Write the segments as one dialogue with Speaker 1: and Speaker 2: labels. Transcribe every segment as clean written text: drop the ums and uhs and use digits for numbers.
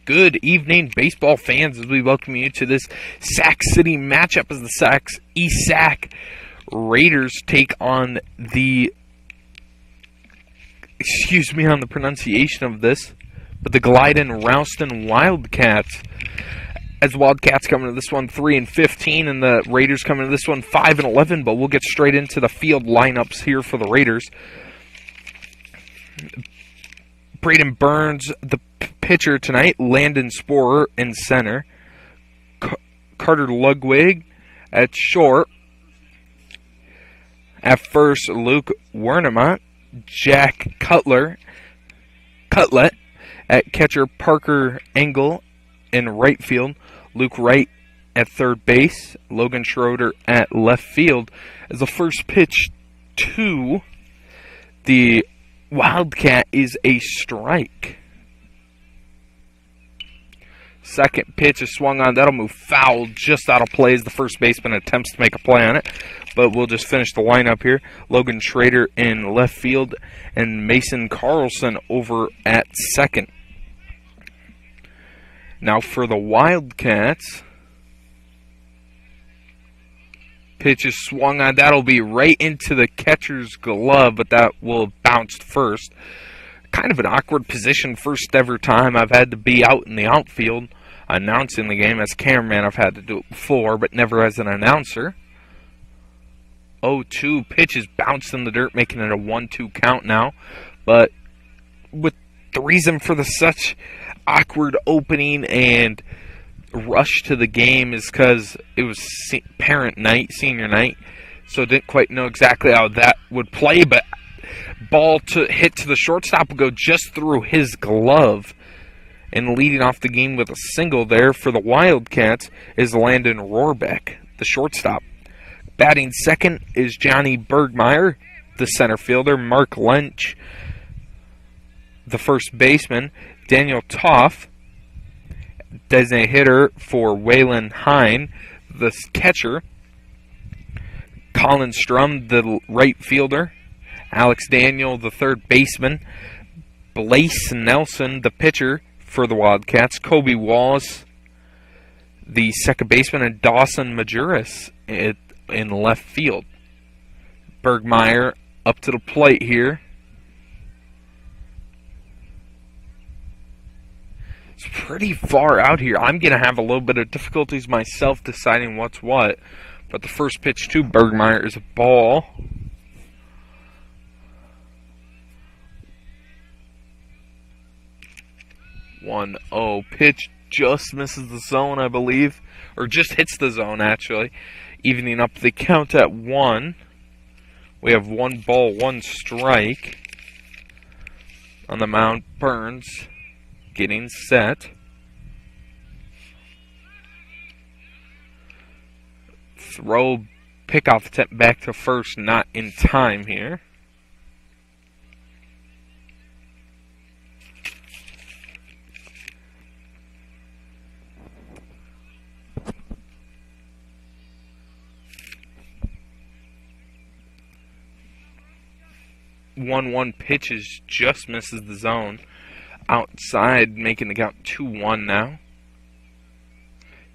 Speaker 1: Good evening, baseball fans, as we welcome you to this Sac City matchup as the Sacs East Sac Raiders take on the, excuse me on the pronunciation of this, but the Glidden-Ralston Wildcats. As the Wildcats coming to this one 3-15, and the Raiders coming to this one 5-11. But we'll get straight into the field lineups here for the Raiders. Braden Burns, the pitcher tonight. Landon Sporer in center. Carter Ludwig at short. At first, Luke Wernemont. Jack Cutlet at catcher. Parker Engel in right field. Luke Wright at third base. Logan Schroeder at left field. As the first pitch to the Wildcat is a strike. Second pitch is swung on. That'll move foul just out of play as the first baseman attempts to make a play on it. But we'll just finish the lineup here. Logan Schrader in left field and Mason Carlson over at second. Now for the Wildcats, pitch is swung on. That'll be right into the catcher's glove, but that will have bounced first. Kind of an awkward position, first ever time I've had to be out in the outfield announcing the game. As cameraman, I've had to do it before, but never as an announcer. 0-2, pitch is bounced in the dirt, making it a 1-2 count now. But with the reason for the such awkward opening and rush to the game is because it was parent night, senior night, so didn't quite know exactly how that would play, but ball to hit to the shortstop will go just through his glove, and leading off the game with a single there for the Wildcats is Landon Rohrbeck, the shortstop. Batting second is Johnny Bergmeyer, the center fielder. Mark Lynch, the first baseman. Daniel Toff, designated hitter for Waylon Hine, the catcher. Colin Strum, the right fielder. Alex Daniel, the third baseman. Blaise Nelson, the pitcher for the Wildcats. Kobe Wallace, the second baseman. And Dawson Majuris in left field. Bergmeyer up to the plate here. It's pretty far out here. I'm going to have a little bit of difficulties myself deciding what's what. But the first pitch to Bergmeyer is a ball. One oh, pitch just misses the zone, I believe. Or just hits the zone, actually. Evening up the count at 1. We have 1 ball, 1 strike. On the mound, Burns getting set. Throw, pickoff attempt back to first, not in time here. One pitches just misses the zone. Outside, making the count 2-1 now.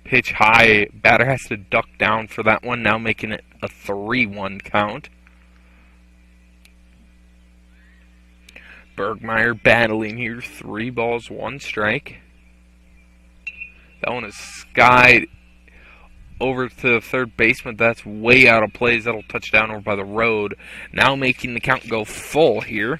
Speaker 1: Pitch high. Batter has to duck down for that one, now making it a 3-1 count. Bergmeyer battling here. 3 balls, 1 strike. That one is skied over to the third baseman. That's way out of play. That'll touch down over by the road. Now making the count go full here.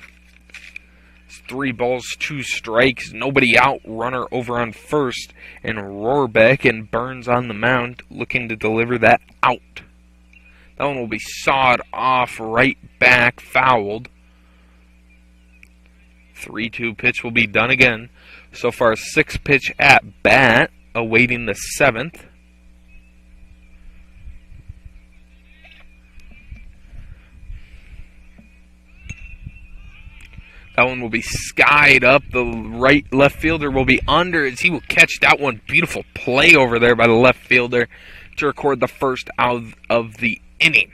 Speaker 1: 3 balls, 2 strikes, nobody out, runner over on first, and Rohrbeck and Burns on the mound looking to deliver that out. That one will be sawed off, right back, fouled. 3-2 pitch will be done again. So far, 6 pitch at bat, awaiting the 7th. That one will be skied up. The left fielder will be under as he will catch that one. Beautiful play over there by the left fielder to record the first out of the inning.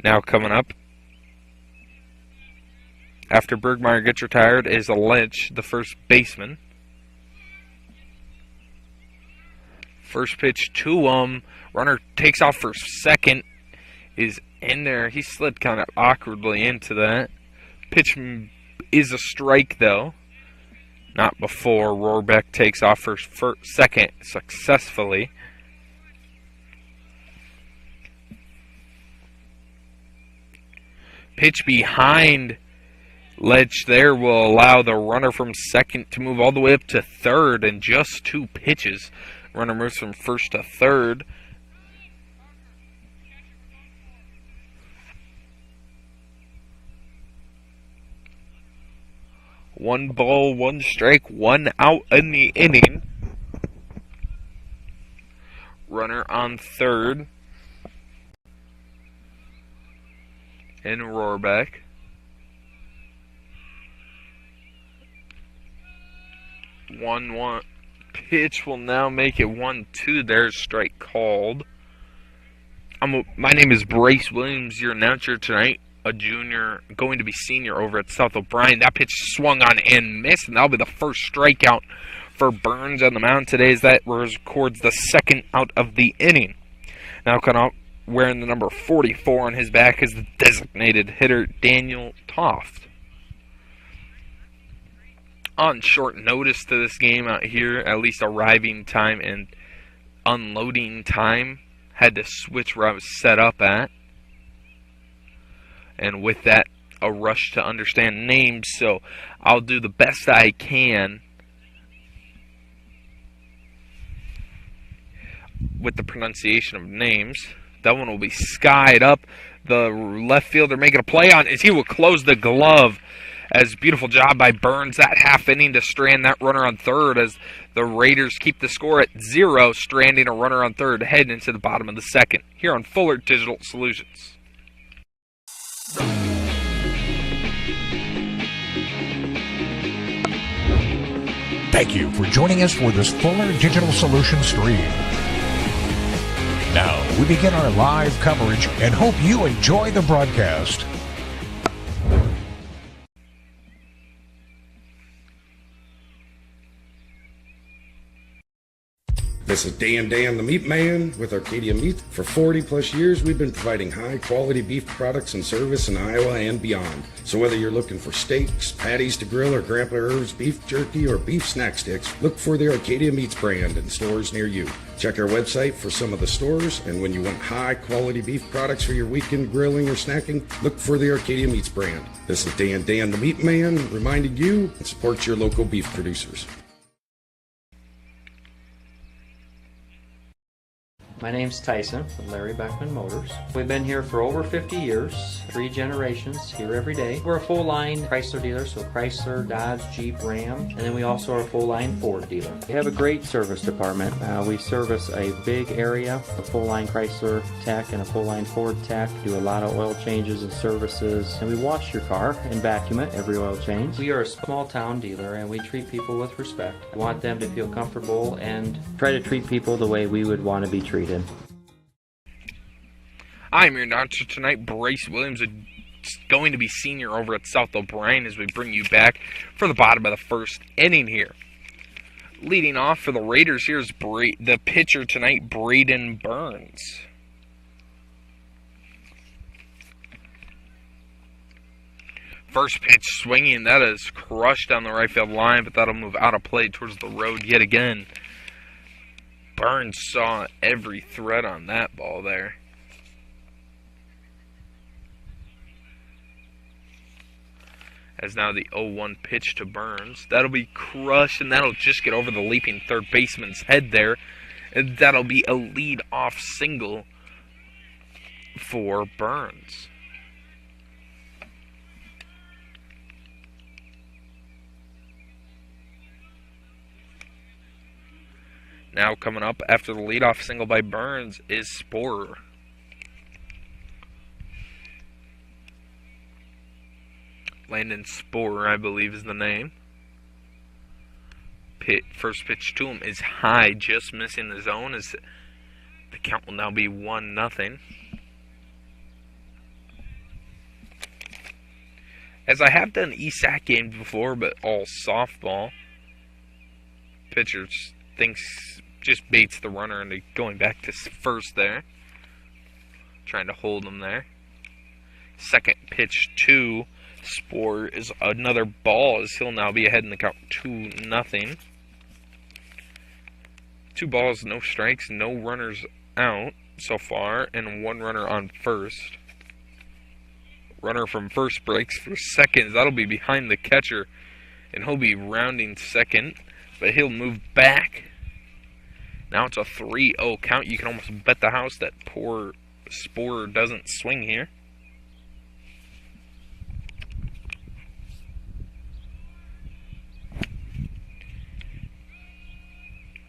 Speaker 1: Now coming up, after Bergmeyer gets retired, is Lynch, the first baseman. First pitch to him. Runner takes off for second. Is in there. He slid kind of awkwardly into that. Pitch is a strike, though. Not before Rohrbeck takes off for second successfully. Pitch behind Ledge there will allow the runner from second to move all the way up to third in just 2 pitches. Runner moves from first to third. One ball, 1 strike, 1 out in the inning. Runner on third. And Rohrbeck. 1-1. Pitch will now make it 1-2. There's strike called. My name is Bryce Williams, your announcer tonight. A junior, going to be senior over at South O'Brien. That pitch swung on and missed, and that'll be the first strikeout for Burns on the mound today, as that records the second out of the inning. Now coming out wearing the number 44 on his back is the designated hitter, Daniel Toft. On short notice to this game out here, at least arriving time and unloading time, had to switch where I was set up at. And with that, a rush to understand names, so I'll do the best I can with the pronunciation of names. That one will be skied up. The left fielder making a play on as he will close the glove. As beautiful job by Burns that half inning to strand that runner on third, as the Raiders keep the score at 0, stranding a runner on third heading into the bottom of the second. Here on Fuller Digital Solutions.
Speaker 2: Thank you for joining us for this Fuller Digital Solutions stream. Now, we begin our live coverage and hope you enjoy the broadcast.
Speaker 3: This is Dan the Meat Man with Arcadia Meat. For 40 plus years, we've been providing high quality beef products and service in Iowa and beyond. So whether you're looking for steaks, patties to grill, or Grandpa Irv's beef jerky or beef snack sticks, look for the Arcadia Meats brand in stores near you. Check our website for some of the stores, and when you want high quality beef products for your weekend grilling or snacking, look for the Arcadia Meats brand. This is Dan the Meat Man reminding you and support your local beef producers.
Speaker 4: My name's Tyson with Larry Beckman Motors. We've been here for over 50 years, 3 generations, here every day. We're a full-line Chrysler dealer, so Chrysler, Dodge, Jeep, Ram, and then we also are a full-line Ford dealer. We have a great service department. We service a big area, a full-line Chrysler tech and a full-line Ford tech, do a lot of oil changes and services, and we wash your car and vacuum it every oil change. We are a small-town dealer, and we treat people with respect. We want them to feel comfortable and try to treat people the way we would want to be treated.
Speaker 1: I'm your announcer tonight, Bryce Williams, going to be senior over at South O'Brien, as we bring you back for the bottom of the first inning here. Leading off for the Raiders, here's the pitcher tonight, Braden Burns. First pitch swinging, that is crushed down the right field line, but that'll move out of play towards the road yet again. Burns saw every thread on that ball there. As now the 0-1 pitch to Burns. That'll be crushed, and that'll just get over the leaping third baseman's head there. And that'll be a lead-off single for Burns. Now coming up after the leadoff single by Burns is Sporer. Landon Sporer, I believe, is the name. First pitch to him is high, just missing the zone, as the count will now be 1-0. as I have done ESAC games before, but all softball. Pitcher just baits the runner into going back to first there. Trying to hold him there. Second pitch to Spore is another ball, as he'll now be ahead in the count 2-0. 2 balls, no strikes, no runners out so far, and 1 runner on first. Runner from first breaks for second. That'll be behind the catcher, and he'll be rounding second, but he'll move back. Now it's a 3-0 count. You can almost bet the house that poor Spore doesn't swing here.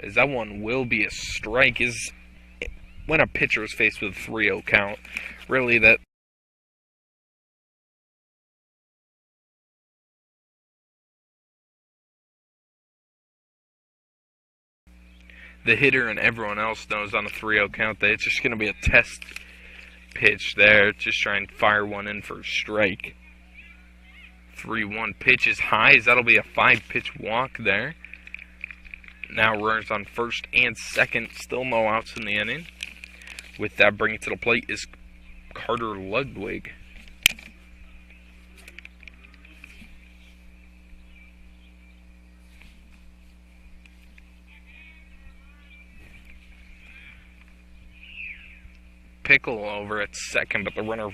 Speaker 1: As that one will be a strike, is when a pitcher is faced with a 3-0 count. Really, that the hitter and everyone else knows on a 3-0 count that it's just going to be a test pitch there. Just try and fire one in for a strike. 3-1 pitch is high, as that'll be a 5-pitch walk there. Now runners on first and second, still no outs in the inning. With that, bringing it to the plate is Carter Ludwig. Pickle over at second, but the runner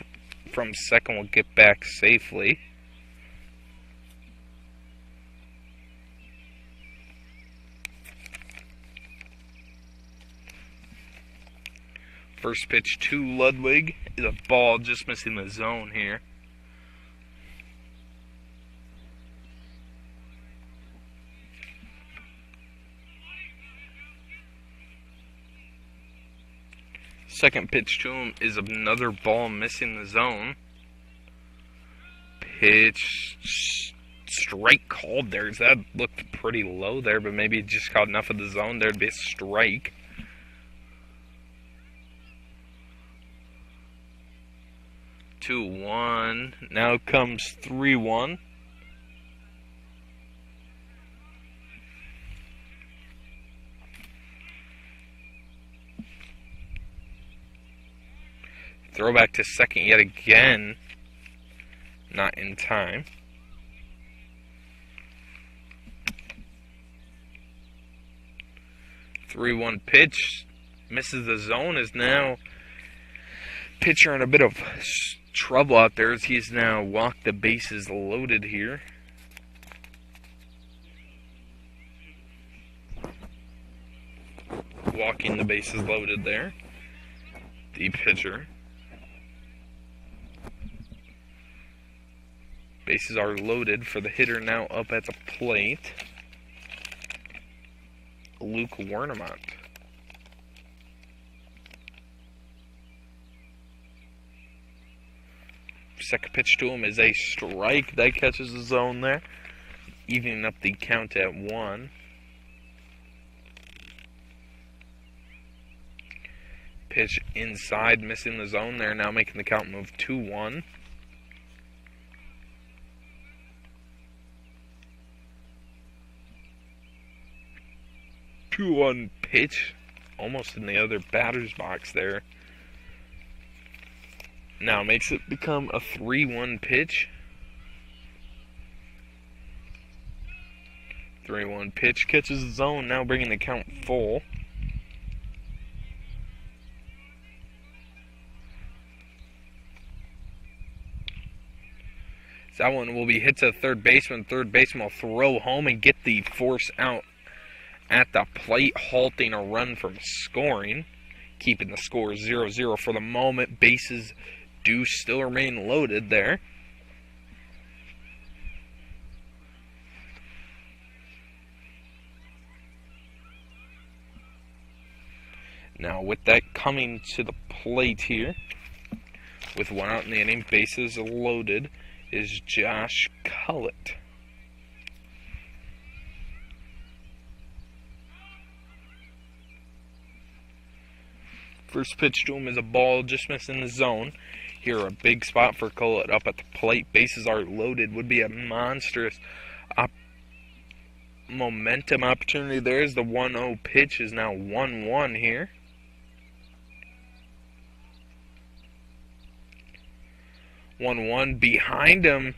Speaker 1: from second will get back safely. First pitch to Ludwig is a ball, just missing the zone here. Second pitch to him is another ball, missing the zone. Pitch, strike called there. That looked pretty low there, but maybe it just caught enough of the zone there to be a strike. 2-1. Now comes 3-1. Throwback to second yet again. Not in time. Three-one pitch. Misses the zone. Is now pitcher in a bit of trouble out there, as he's now walked the bases loaded here. Walking the bases loaded there. The pitcher. Bases are loaded for the hitter now up at the plate. Luke Wernemont. Second pitch to him is a strike. That catches the zone there, evening up the count at 1. Pitch inside, missing the zone there, now making the count move 2-1. Two-one pitch, almost in the other batter's box there. Now makes it become a 3-1 pitch. 3-1 pitch catches the zone, now bringing the count full. That one will be hit to third baseman. Third baseman will throw home and get the force out at the plate, halting a run from scoring, keeping the score 0-0 for the moment. Bases do still remain loaded there. Now with that coming to the plate here, with one out in the inning, bases loaded, is Josh Cullett. First pitch to him is a ball just missing the zone. Here, a big spot for Cullet up at the plate. Bases are loaded. Would be a monstrous momentum opportunity. There's the 1-0 pitch. Is now 1-1 here. 1-1 behind him,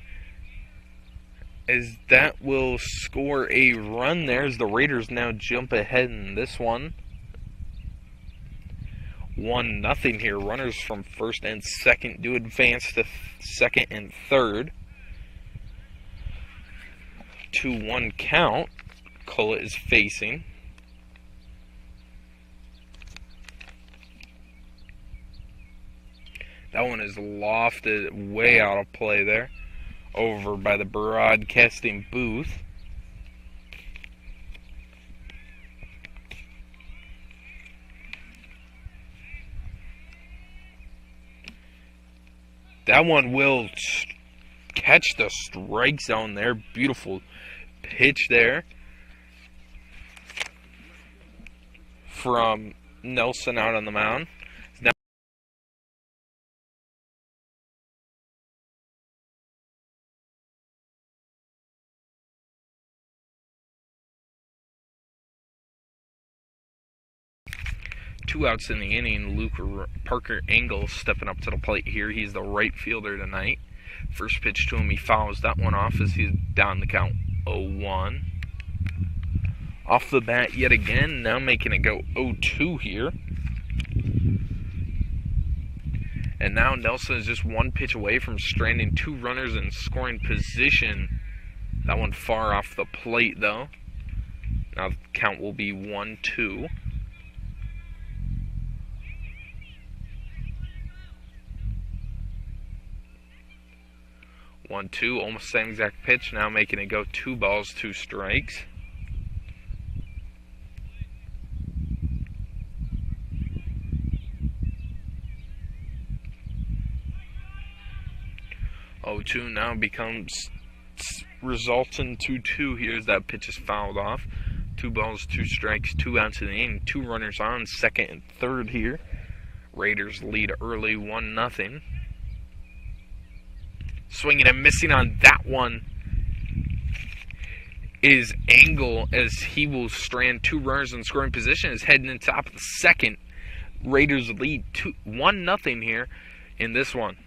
Speaker 1: as that will score a run there, as the Raiders now jump ahead in this one. 1-0 here. Runners from first and second do advance to second and third. 2-1 count. Cullet is facing. That one is lofted way out of play there, over by the broadcasting booth. That one will catch the strike zone there. Beautiful pitch there from Nelson out on the mound. Now 2 outs in the inning. Luke Parker Engel stepping up to the plate here. He's the right fielder tonight. First pitch to him, he fouls that one off as he's down the count 0-1. Off the bat yet again, now making it go 0-2 here. And now Nelson is just one pitch away from stranding 2 runners in scoring position. That one far off the plate though. Now the count will be 1-2. 1-2, almost same exact pitch, now making it go 2 balls, 2 strikes. Oh, 2 now becomes results in 2-2 here as that pitch is fouled off. 2 balls, 2 strikes, 2 outs in the inning, 2 runners on, second and third here. Raiders lead early 1-0. Swinging and missing on that one is Engel, as he will strand 2 runners in scoring position. Is heading in top of the second. Raiders lead 1-0 here in this one.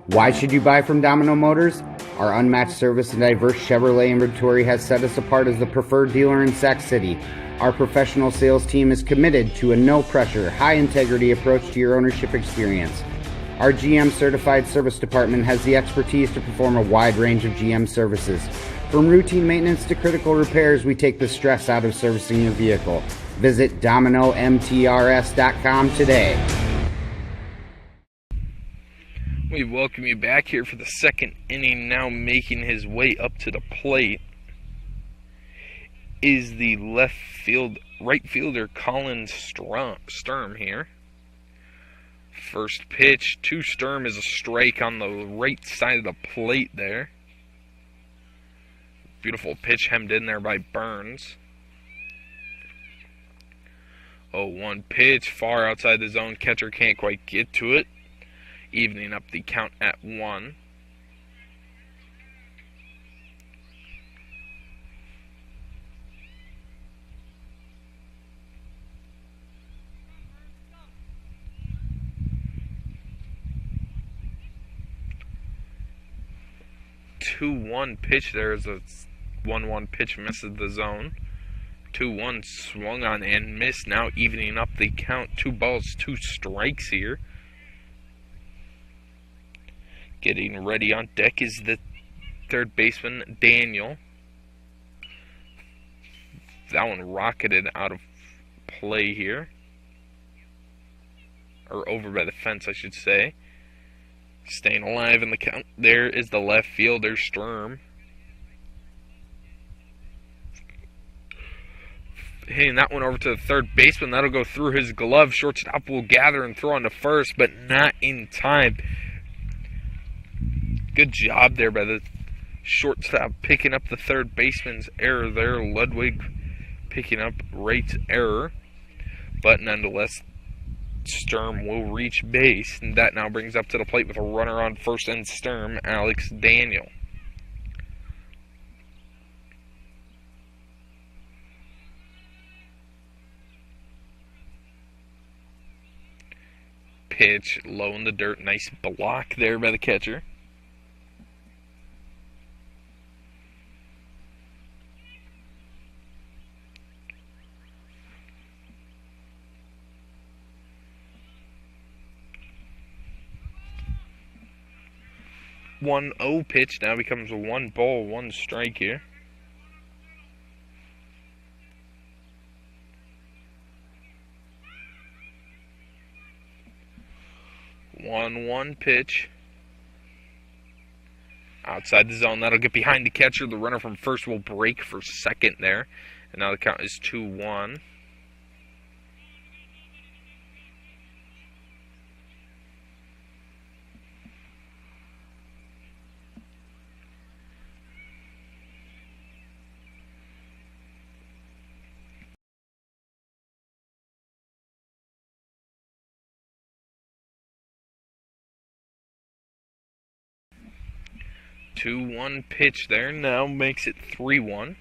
Speaker 5: Why should you buy from Domino Motors? Our unmatched service and diverse Chevrolet inventory has set us apart as the preferred dealer in Sac City. Our professional sales team is committed to a no-pressure, high-integrity approach to your ownership experience. Our GM-certified service department has the expertise to perform a wide range of GM services. From routine maintenance to critical repairs, we take the stress out of servicing your vehicle. Visit DominoMTRS.com today.
Speaker 1: We welcome you back here for the second inning. Now making his way up to the plate is the right fielder Colin Sturm here. First pitch to Sturm is a strike on the right side of the plate there. Beautiful pitch hemmed in there by Burns. 0-1 pitch, far outside the zone. Catcher can't quite get to it. Evening up the count at 1. Two-one pitch there is a 1-1 pitch, misses the zone. 2-1 swung on and missed. Now evening up the count. 2 balls, 2 strikes here. Getting ready on deck is the third baseman, Daniel. That one rocketed out of play here. Or over by the fence, I should say. Staying alive in the count. There is the left fielder, Sturm. Hitting that one over to the third baseman. That'll go through his glove. Shortstop will gather and throw on to first, but not in time. Good job there by the shortstop picking up the third baseman's error there. Ludwig picking up Wright's error. But nonetheless, Sturm will reach base. And that now brings up to the plate with a runner on first and Sturm, Alex Daniel. Pitch low in the dirt. Nice block there by the catcher. One 0 pitch now becomes a 1 ball, 1 strike here. One pitch. Outside the zone. That'll get behind the catcher. The runner from first will break for second there. And now the count is 2-1. Two-one pitch there, now makes it 3-1.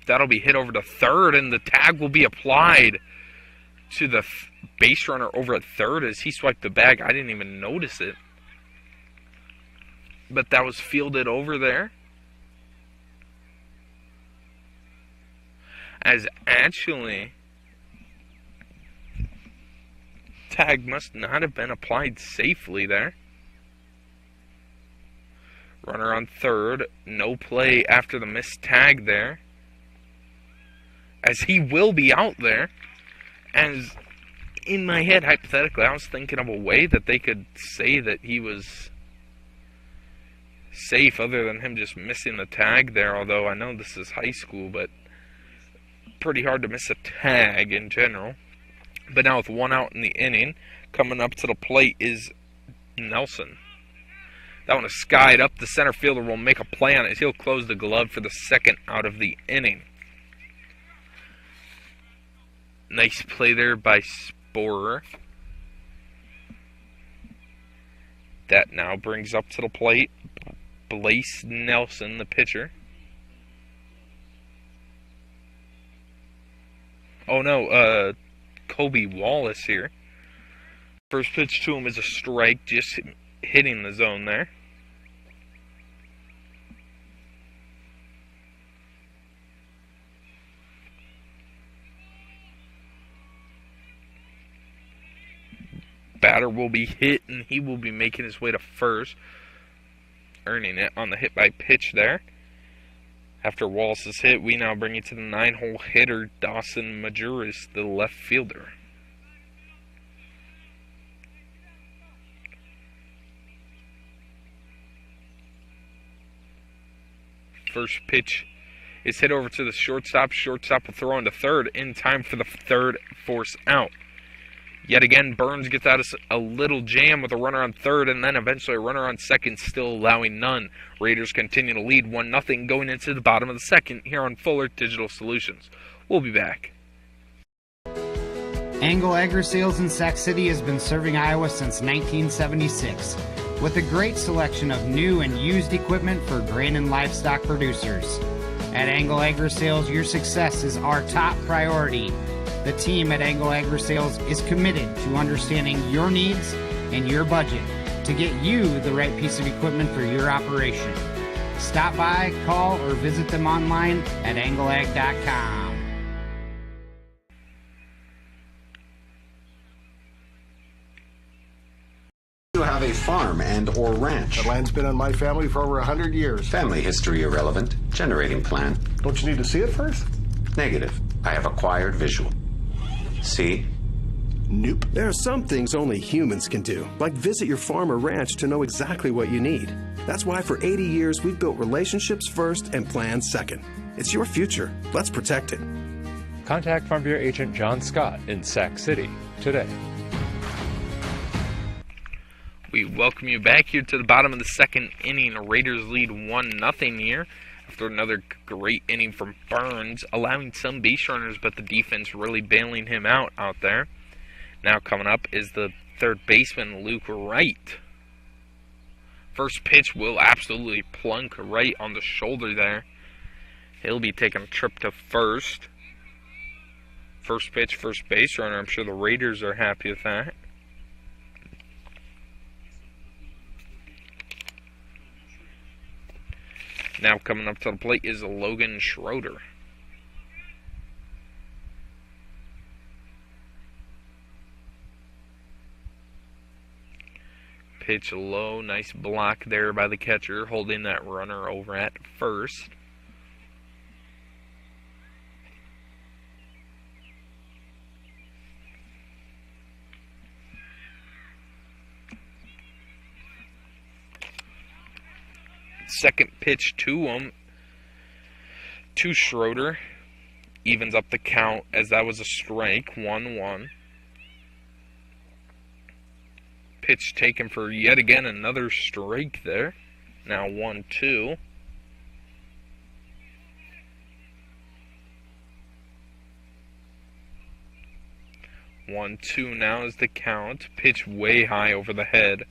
Speaker 1: That'll be hit over to third, and the tag will be applied to the base runner over at third as he swiped the bag. I didn't even notice it. But that was fielded over there. As actually, tag must not have been applied safely there. Runner on third. No play after the missed tag there. As he will be out there. As in my head, hypothetically, I was thinking of a way that they could say that he was safe other than him just missing the tag there. Although I know this is high school, but pretty hard to miss a tag in general. But now with 1 out in the inning, coming up to the plate is Nelson. That one is skied up. The center fielder will make a play on it. He'll close the glove for the second out of the inning. Nice play there by Sporer. That now brings up to the plate Blaise Nelson, the pitcher. Oh no, Kobe Wallace here. First pitch to him is a strike, just hitting the zone there. Batter will be hit, and he will be making his way to first, earning it on the hit by pitch there. After Wallace's hit, we now bring it to the 9-hole hitter, Dawson Majuris, the left fielder. First pitch is hit over to the shortstop. Shortstop will throw into third in time for the third force out. Yet again, Burns gets out of a little jam with a runner on third, and then eventually a runner on second, still allowing none. Raiders continue to lead 1-0 going into the bottom of the second here on Fuller Digital Solutions. We'll be back.
Speaker 5: Angle Agri Sales in Sac City has been serving Iowa since 1976, with a great selection of new and used equipment for grain and livestock producers. At Angle Agri Sales, your success is our top priority. The team at Angle Agri Sales is committed to understanding your needs and your budget to get you the right piece of equipment for your operation. Stop by, call, or visit them online at angleag.com.
Speaker 6: You have a farm and or ranch.
Speaker 7: The land's been on my family for over 100 years.
Speaker 6: Family history irrelevant. Generating plan.
Speaker 7: Don't you need to see it first?
Speaker 6: Negative. I have acquired visual. See?
Speaker 7: Nope.
Speaker 8: There are some things only humans can do, like visit your farm or ranch to know exactly what you need. That's why for 80 years we've built relationships first and plans second. It's your future. Let's protect it.
Speaker 9: Contact Farm Bureau Agent John Scott in Sac City today.
Speaker 1: We welcome you back here to the bottom of the second inning. Raiders lead 1-0 here after another great inning from Burns, allowing some base runners, but the defense really bailing him out there. Now coming up is the third baseman, Luke Wright. First pitch will absolutely plunk right on the shoulder there. He'll be taking a trip to first. First pitch, first base runner. I'm sure the Raiders are happy with that. Now coming up to the plate is Logan Schroeder. Pitch low, nice block there by the catcher, holding that runner over at first. Second pitch to him, to Schroeder, evens up the count as that was a strike, 1-1. Pitch taken for yet again another strike there, now 1-2. Now is the count. Pitch way high over the head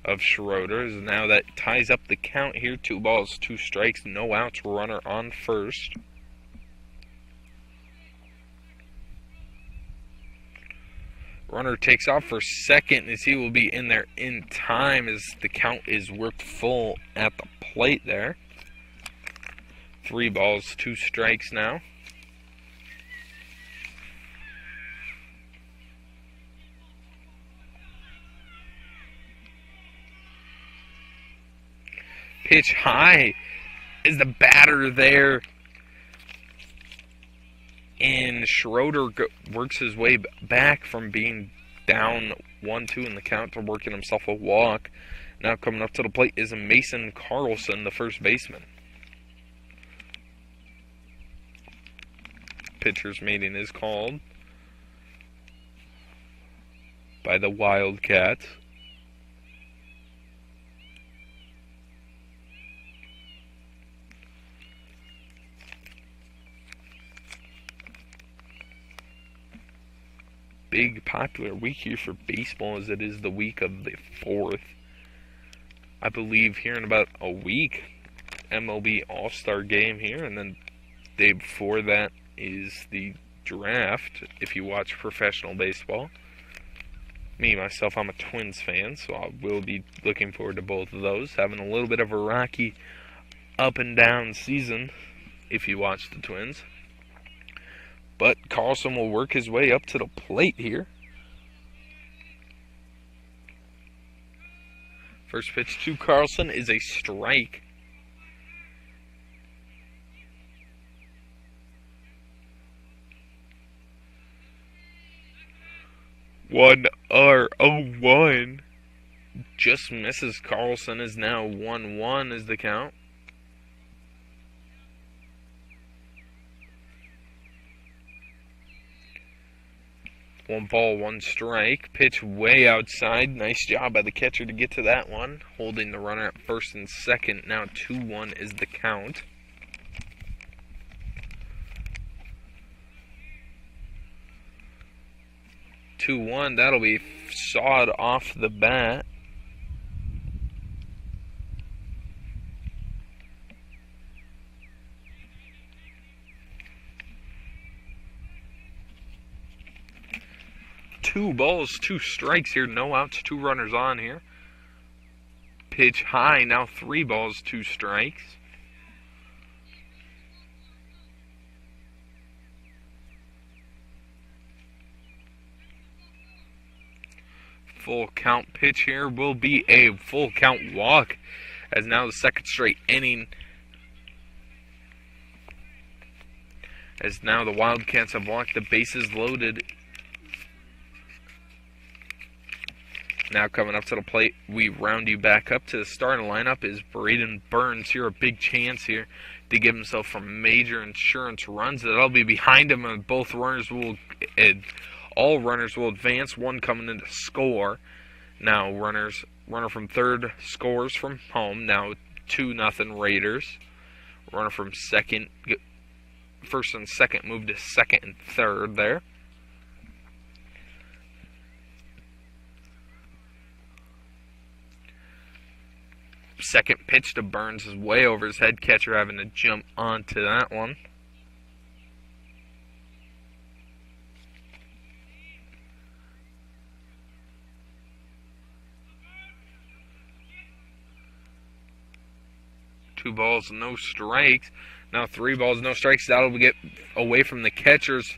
Speaker 1: of Schroeder. Now that ties up the count here. 2 balls, 2 strikes, no outs, runner on first. Runner takes off for second as he will be in there in time as the count is worked full at the plate there. 3 balls, 2 strikes now. Pitch high is the batter there. And Schroeder works his way back from being down 1-2 in the count to working himself a walk. Now coming up to the plate is Mason Carlson, the first baseman. Pitcher's meeting is called by the Wildcats. Big popular week here for baseball as it is the week of the 4th. I believe here in about a week, MLB All-Star Game here, and then the day before that is the draft if you watch professional baseball. Me, myself, I'm a Twins fan, so I will be looking forward to both of those. Having a little bit of a rocky up and down season if you watch the Twins. But Carlson will work his way up to the plate here. First pitch to Carlson is a strike. One R01 just misses. Carlson is now 1-1 is the count. One ball, 1 strike. Pitch way outside. Nice job by the catcher to get to that one. Holding the runner at first and second. Now 2-1 is the count. That'll be sawed off the bat. Two balls, 2 strikes here. No outs, 2 runners on here. Pitch high, now 3 balls, 2 strikes. Full count pitch here will be a full count walk, as now the second straight inning, as now the Wildcats have walked, the bases loaded. Now coming up to the plate, we round you back up to the starting lineup is Braden Burns here. A big chance here to give himself some major insurance runs. That'll be behind him, and both runners will, all runners will advance. One coming in to score. Now runner from third scores from home. Now 2-0 Raiders. Runner from second, first and second move to second and third there. Second pitch to Burns is way over his head. Catcher having to jump onto that one. Two balls, no strikes. Now 3 balls, no strikes. That'll get away from the catcher's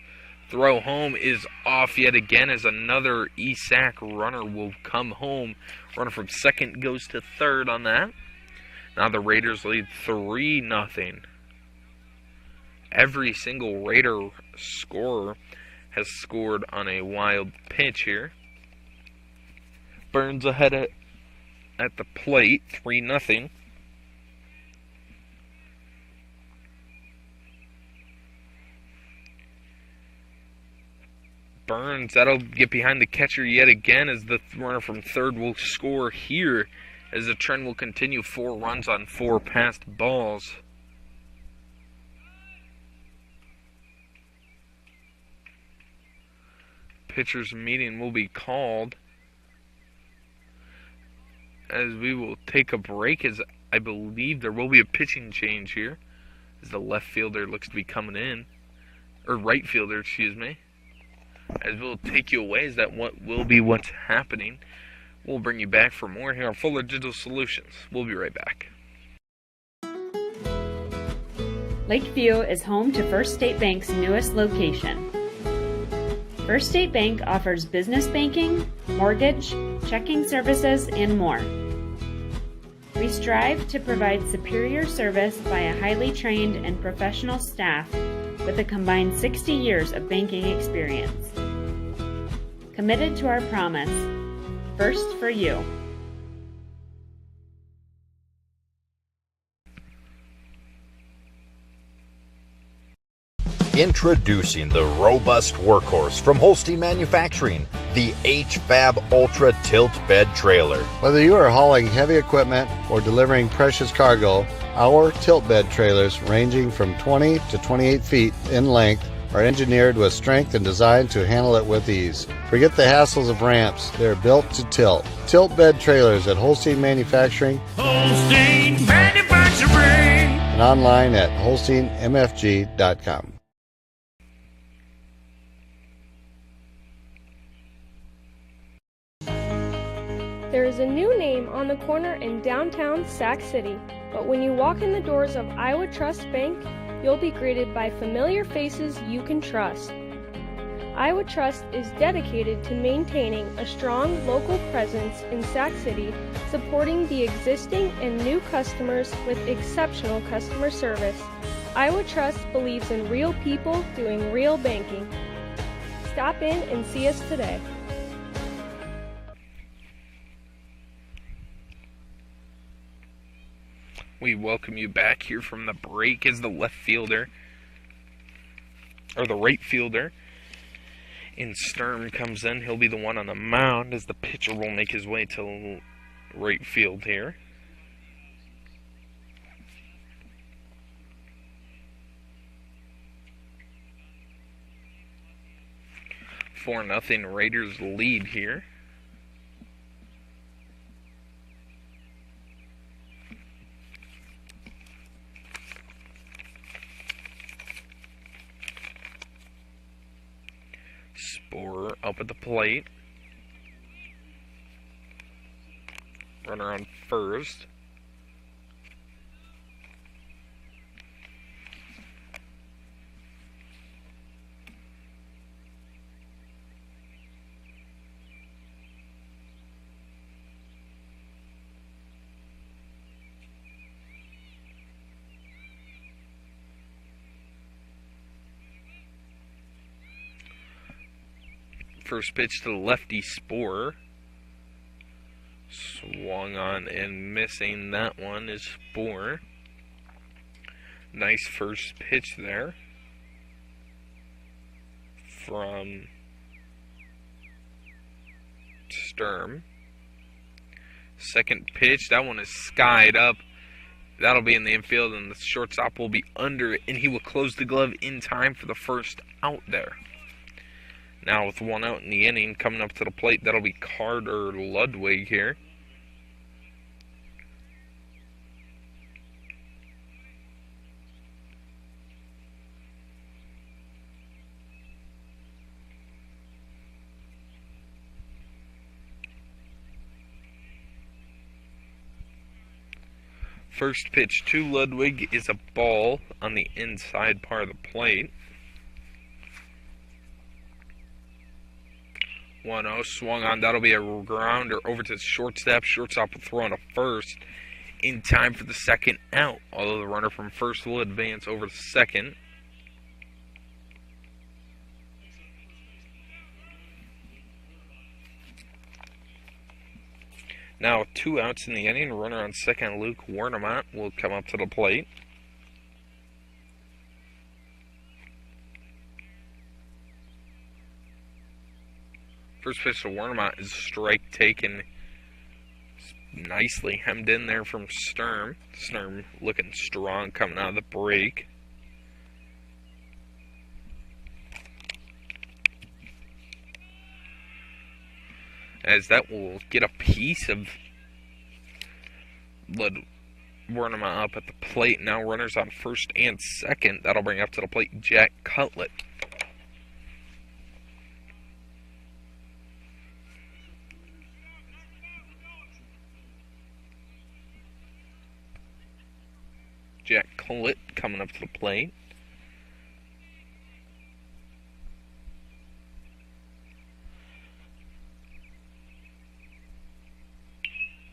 Speaker 1: throw. Home is off yet again, as another ESAC runner will come home. Runner from second goes to third on that. Now the Raiders lead 3-0. Every single Raider scorer has scored on a wild pitch here. Burns ahead at the plate, 3-0. Burns, that'll get behind the catcher yet again, as the runner from third will score here, as the trend will continue. 4 runs on 4 passed balls. Pitchers meeting will be called, as we will take a break, as I believe there will be a pitching change here, as the left fielder looks to be coming in, or right fielder, excuse me. As we'll take you away, is that what will be what's happening. We'll bring you back for more here on Fuller Digital Solutions. We'll be right back.
Speaker 10: Lakeview is home to First State Bank's newest location. First State Bank offers business banking, mortgage, checking services, and more. We strive to provide superior service by a highly trained and professional staff with a combined 60 years of banking experience. Committed to our promise, first for you.
Speaker 11: Introducing the robust workhorse from Holstein Manufacturing, the HFAB Ultra Tilt Bed Trailer.
Speaker 12: Whether you are hauling heavy equipment or delivering precious cargo, our tilt bed trailers, ranging from 20 to 28 feet in length, are engineered with strength and designed to handle it with ease. Forget the hassles of ramps. They're built to tilt. Tilt bed trailers at Holstein Manufacturing.
Speaker 13: Holstein Manufacturing.
Speaker 12: And online at holsteinmfg.com.
Speaker 14: There is a new name on the corner in downtown Sac City, but when you walk in the doors of Iowa Trust Bank, you'll be greeted by familiar faces you can trust. Iowa Trust is dedicated to maintaining a strong local presence in Sac City, supporting the existing and new customers with exceptional customer service. Iowa Trust believes in real people doing real banking. Stop in and see us today.
Speaker 1: We welcome you back here from the break, as the left fielder, or the right fielder, in Sturm comes in. He'll be the one on the mound, as the pitcher will make his way to right field here. For 4-0 Raiders lead here. Sporer up at the plate. Runner on first. First pitch to the lefty, Spore. Swung on and missing. That one is Spore. Nice first pitch there from Sturm. Second pitch, that one is skied up. That'll be in the infield, and the shortstop will be under it, and he will close the glove in time for the first out there. Now with one out in the inning, coming up to the plate, that'll be Carter Ludwig here. First pitch to Ludwig is a ball on the inside part of the plate. 1-0 swung on. That'll be a grounder over to the shortstop. Shortstop will throw on to first in time for the second out. Although the runner from first will advance over to second. Now with 2 outs in the inning, runner on second, Luke Warnemont, will come up to the plate. First pitch to Warnemont is a strike taken. Nicely hemmed in there from Sturm. Sturm looking strong coming out of the break. As that will get a piece of Warnemont up at the plate. Now runners on first and second. That'll bring up to the plate Jack Cutlet. Jack Cutlet coming up to the plate.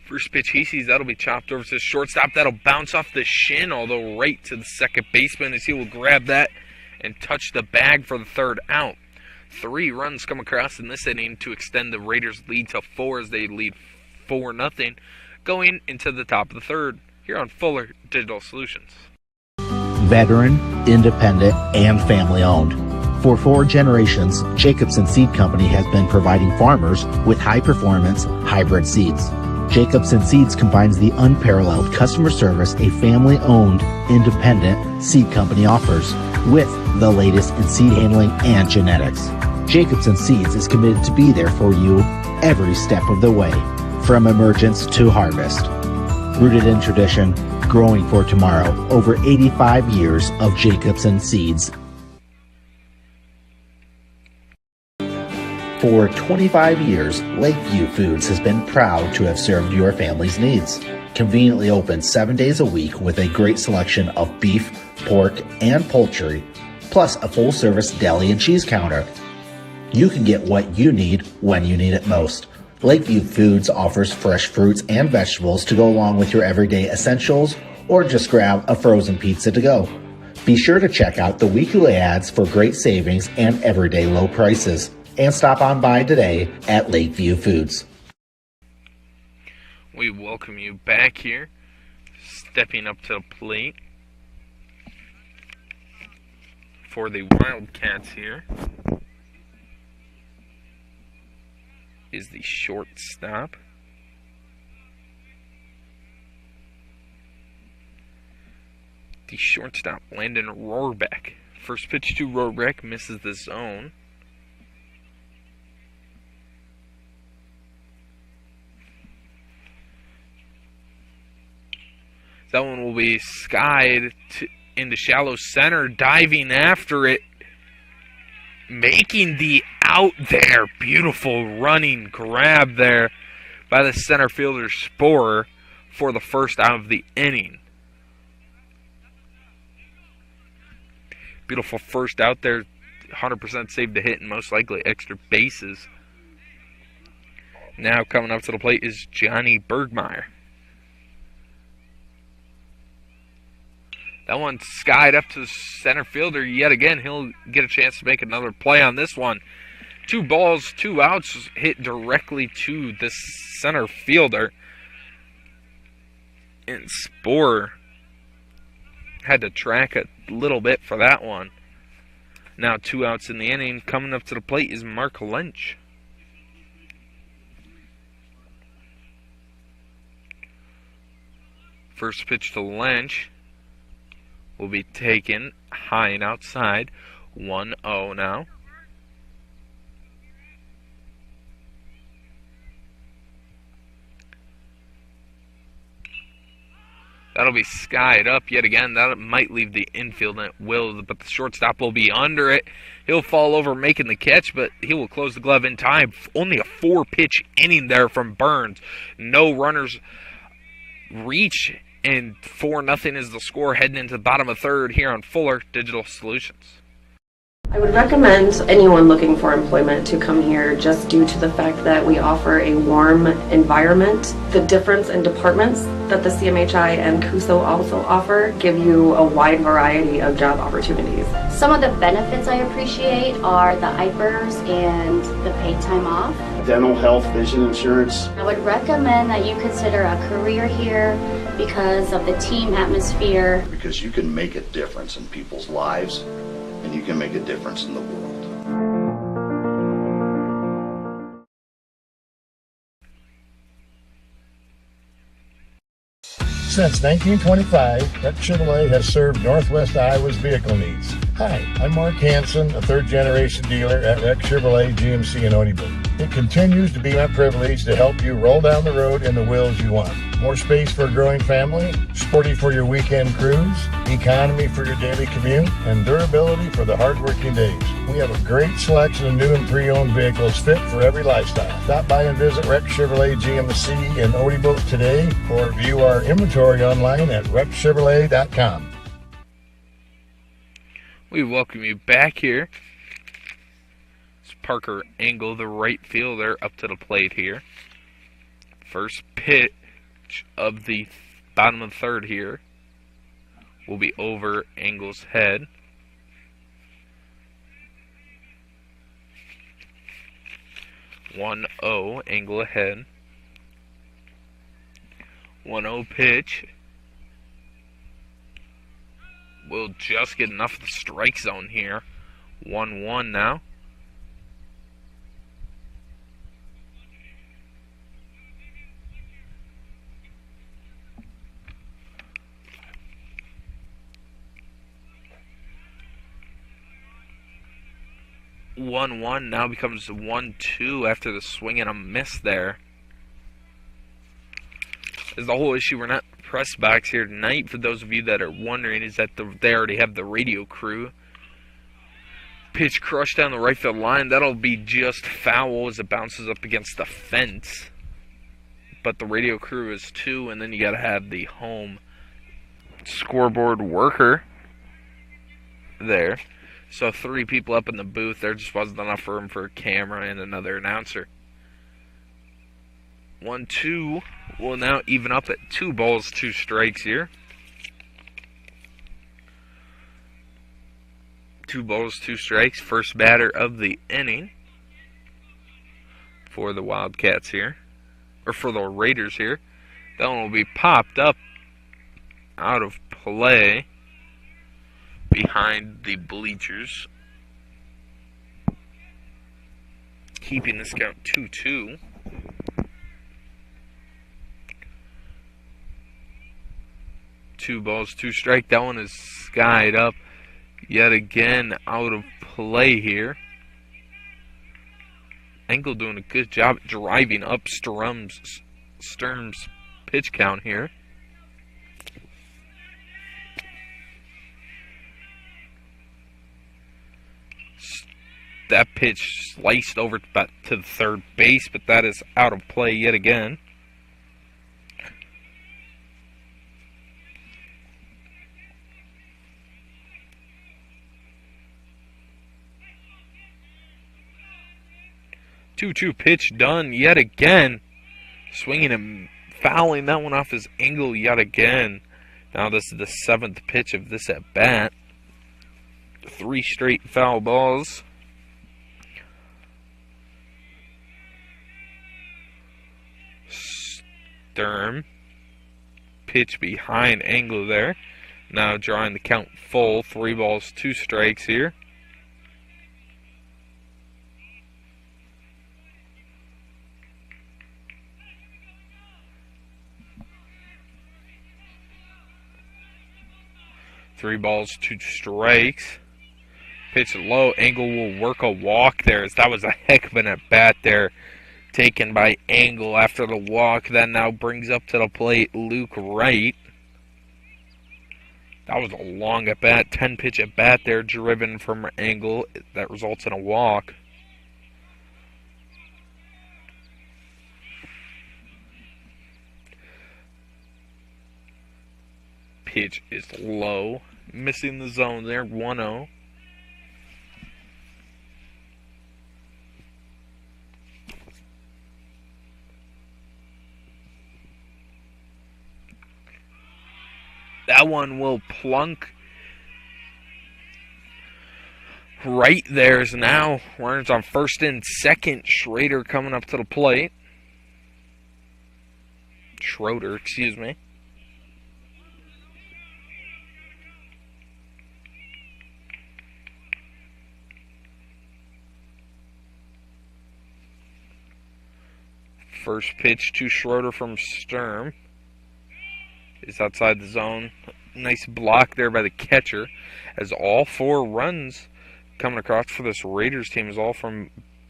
Speaker 1: First pitch he sees, that'll be chopped over to the shortstop. That'll bounce off the shin, although right to the second baseman as he will grab that and touch the bag for the third out. 3 runs come across in this inning to extend the Raiders' lead to 4 as they lead 4-0 going into the top of the third here on Fuller Digital Solutions.
Speaker 15: Veteran, independent, and family owned. For 4 generations, Jacobson Seed Company has been providing farmers with high-performance hybrid seeds. Jacobson Seeds combines the unparalleled customer service a family-owned, independent seed company offers with the latest in seed handling and genetics. Jacobson Seeds is committed to be there for you every step of the way, from emergence to harvest. Rooted in tradition, growing for tomorrow, over 85 years of Jacobson Seeds. For 25 years, Lakeview Foods has been proud to have served your family's needs. Conveniently open 7 days a week with a great selection of beef, pork, and poultry, plus a full-service deli and cheese counter. You can get what you need when you need it most. Lakeview Foods offers fresh fruits and vegetables to go along with your everyday essentials, or just grab a frozen pizza to go. Be sure to check out the weekly ads for great savings and everyday low prices. And stop on by today at Lakeview Foods.
Speaker 1: We welcome you back here. Stepping up to the plate for the Wildcats here is the shortstop. The shortstop, Landon Rohrbeck. First pitch to Rohrbeck, misses the zone. That one will be skied into shallow center, diving after it, making the out there. Beautiful running grab there by the center fielder Spore for the first out of the inning. Beautiful first out there, 100% saved the hit and most likely extra bases. Now coming up to the plate is Johnny Bergmeyer. That one skied up to the center fielder yet again. He'll get a chance to make another play on this one. 2 balls, 2 outs, hit directly to the center fielder. And Sporer had to track a little bit for that one. Now 2 outs in the inning. Coming up to the plate is Mark Lynch. First pitch to Lynch will be taken high and outside. 1-0 now. That'll be skied up yet again. That might leave the infield, and it will, but the shortstop will be under it. He'll fall over making the catch, but he will close the glove in time. Only a 4-pitch inning there from Burns. No runners reach, and 4-0 is the score heading into the bottom of third here on Fuller Digital Solutions.
Speaker 16: I would recommend anyone looking for employment to come here just due to the fact that we offer a warm environment. The difference in departments that the CMHI and CUSO also offer give you a wide variety of job opportunities.
Speaker 17: Some of the benefits I appreciate are the IPERS and the paid time off.
Speaker 18: Dental, health, vision insurance.
Speaker 17: I would recommend that you consider a career here because of the team atmosphere.
Speaker 18: Because you can make a difference in people's lives, and you can make a difference in the world.
Speaker 19: Since 1925, Rex Chevrolet has served Northwest Iowa's vehicle needs. Hi, I'm Mark Hansen, a third-generation dealer at Rex Chevrolet GMC in Odebo. It continues to be my privilege to help you roll down the road in the wheels you want. More space for a growing family, sporty for your weekend cruise, economy for your daily commute, and durability for the hard-working days. We have a great selection of new and pre-owned vehicles fit for every lifestyle. Stop by and visit Rex Chevrolet GMC in Odebo today, or view our inventory online at rexchevrolet.com.
Speaker 1: We welcome you back here. It's Parker Engel, the right fielder, up to the plate here. First pitch of the bottom of the third here will be over Engel's head. One 0, Engel ahead. 1-0 pitch. Will just get enough of the strike zone here. 1-1 now. One now becomes 1-2 after the swing and a miss there. Is the whole issue we're not press box here tonight, for those of you that are wondering, is that they already have the radio crew. Pitch crushed down the right field line. That'll be just foul as it bounces up against the fence. But the radio crew is 2, and then you got to have the home scoreboard worker there. So 3 people up in the booth. There just wasn't enough room for a camera and another announcer. 1-2 will now even up at 2 balls, 2 strikes here. 2 balls, 2 strikes. First batter of the inning for the Wildcats here. Or for the Raiders here. That one will be popped up out of play behind the bleachers, keeping this count 2-2. Two balls, 2 strikes. That one is skied up yet again, out of play here. Engel doing a good job at driving up Sturm's pitch count here. That pitch sliced over to the third base, but that is out of play yet again. Two pitch done yet again. Swinging and fouling that one off his angle yet again. Now this is the 7th pitch of this at bat. 3 straight foul balls. Sturm. Pitch behind Engel there. Now drawing the count full. 3 balls, 2 strikes here. Three balls, 2 strikes. Pitch low. Engel will work a walk there, as that was a heck of an at-bat there taken by Engel after the walk. That now brings up to the plate Luke Wright. That was a long at-bat, 10-pitch at-bat there, driven from Engel. That results in a walk. Pitch is low. Missing the zone there, 1-0. That one will plunk right there. Is now runners on first and second. Schroeder coming up to the plate. Schroeder, excuse me. First pitch to Schroeder from Sturm is outside the zone. Nice block there by the catcher, as all 4 runs coming across for this Raiders team is all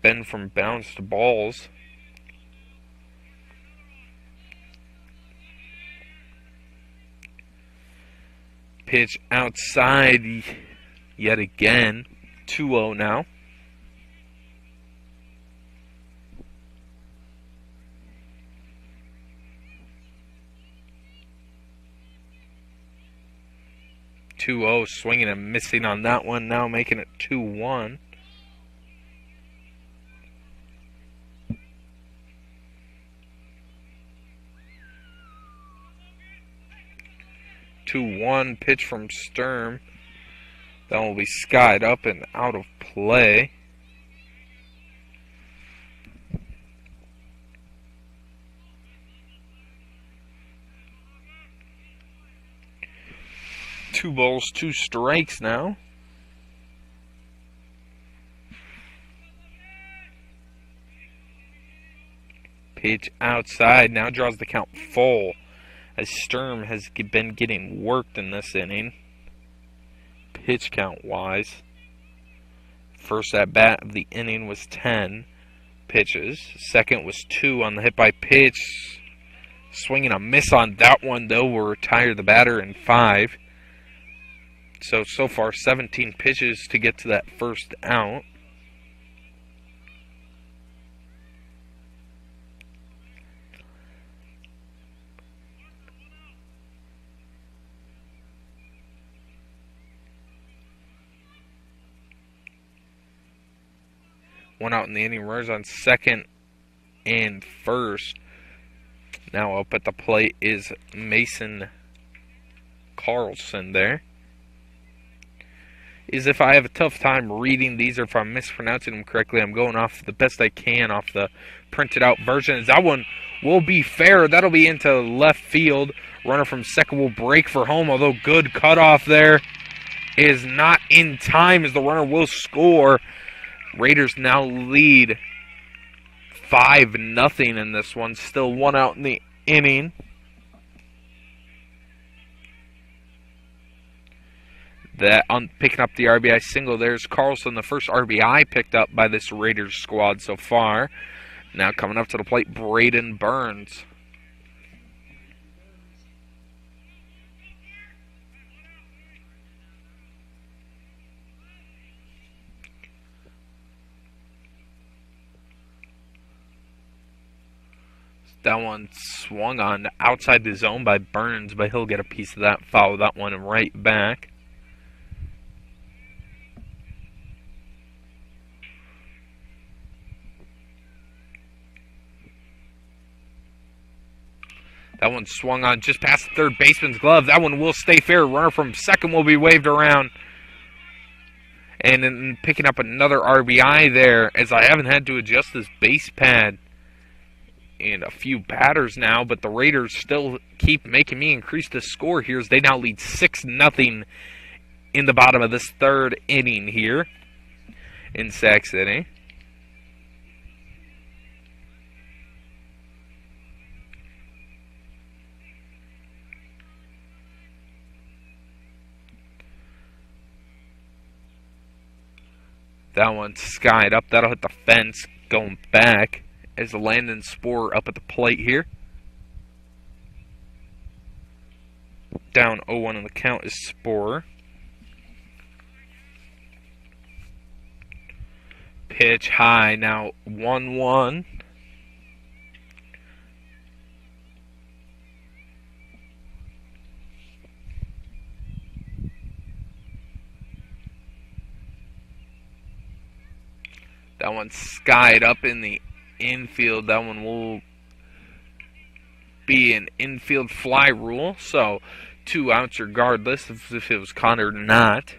Speaker 1: been from bounced balls. Pitch outside yet again. 2-0 now. Swinging and missing on that one, now making it 2-1. Pitch from Sturm. That will be skied up and out of play. Two balls, 2 strikes now. Pitch outside, now draws the count full, as Sturm has been getting worked in this inning, pitch count wise. First at bat of the inning was 10 pitches. Second was 2 on the hit by pitch. Swinging a miss on that one, though, will retire the batter in 5. So far 17 pitches to get to that first out. One out in the inning. Runners on second and first. Now up at the plate is Mason Carlson there. Is if I have a tough time reading these or if I'm mispronouncing them correctly, I'm going off the best I can off the printed out versions. That one will be fair. That'll be into left field. Runner from second will break for home, although good cutoff there is not in time as the runner will score. Raiders now lead 5-0 in this one. Still 1 out in the inning. That on picking up the RBI single, there's Carlson, the first RBI picked up by this Raiders squad so far. Now coming up to the plate, Braden Burns. That one swung on outside the zone by Burns, but he'll get a piece of that, follow that one right back. That one swung on just past the third baseman's glove. That one will stay fair. Runner from second will be waved around. And then picking up another RBI there, as I haven't had to adjust this base pad in a few batters now, but the Raiders still keep making me increase the score here as they now lead 6-0 in the bottom of this third inning here in Sac City. That one's skied up. That'll hit the fence going back as Landon Sporer up at the plate here. Down 0-1 on the count is Sporer. Pitch high, now 1-1. That one's skied up in the infield. That one will be an infield fly rule. So 2 outs regardless if it was caught or not.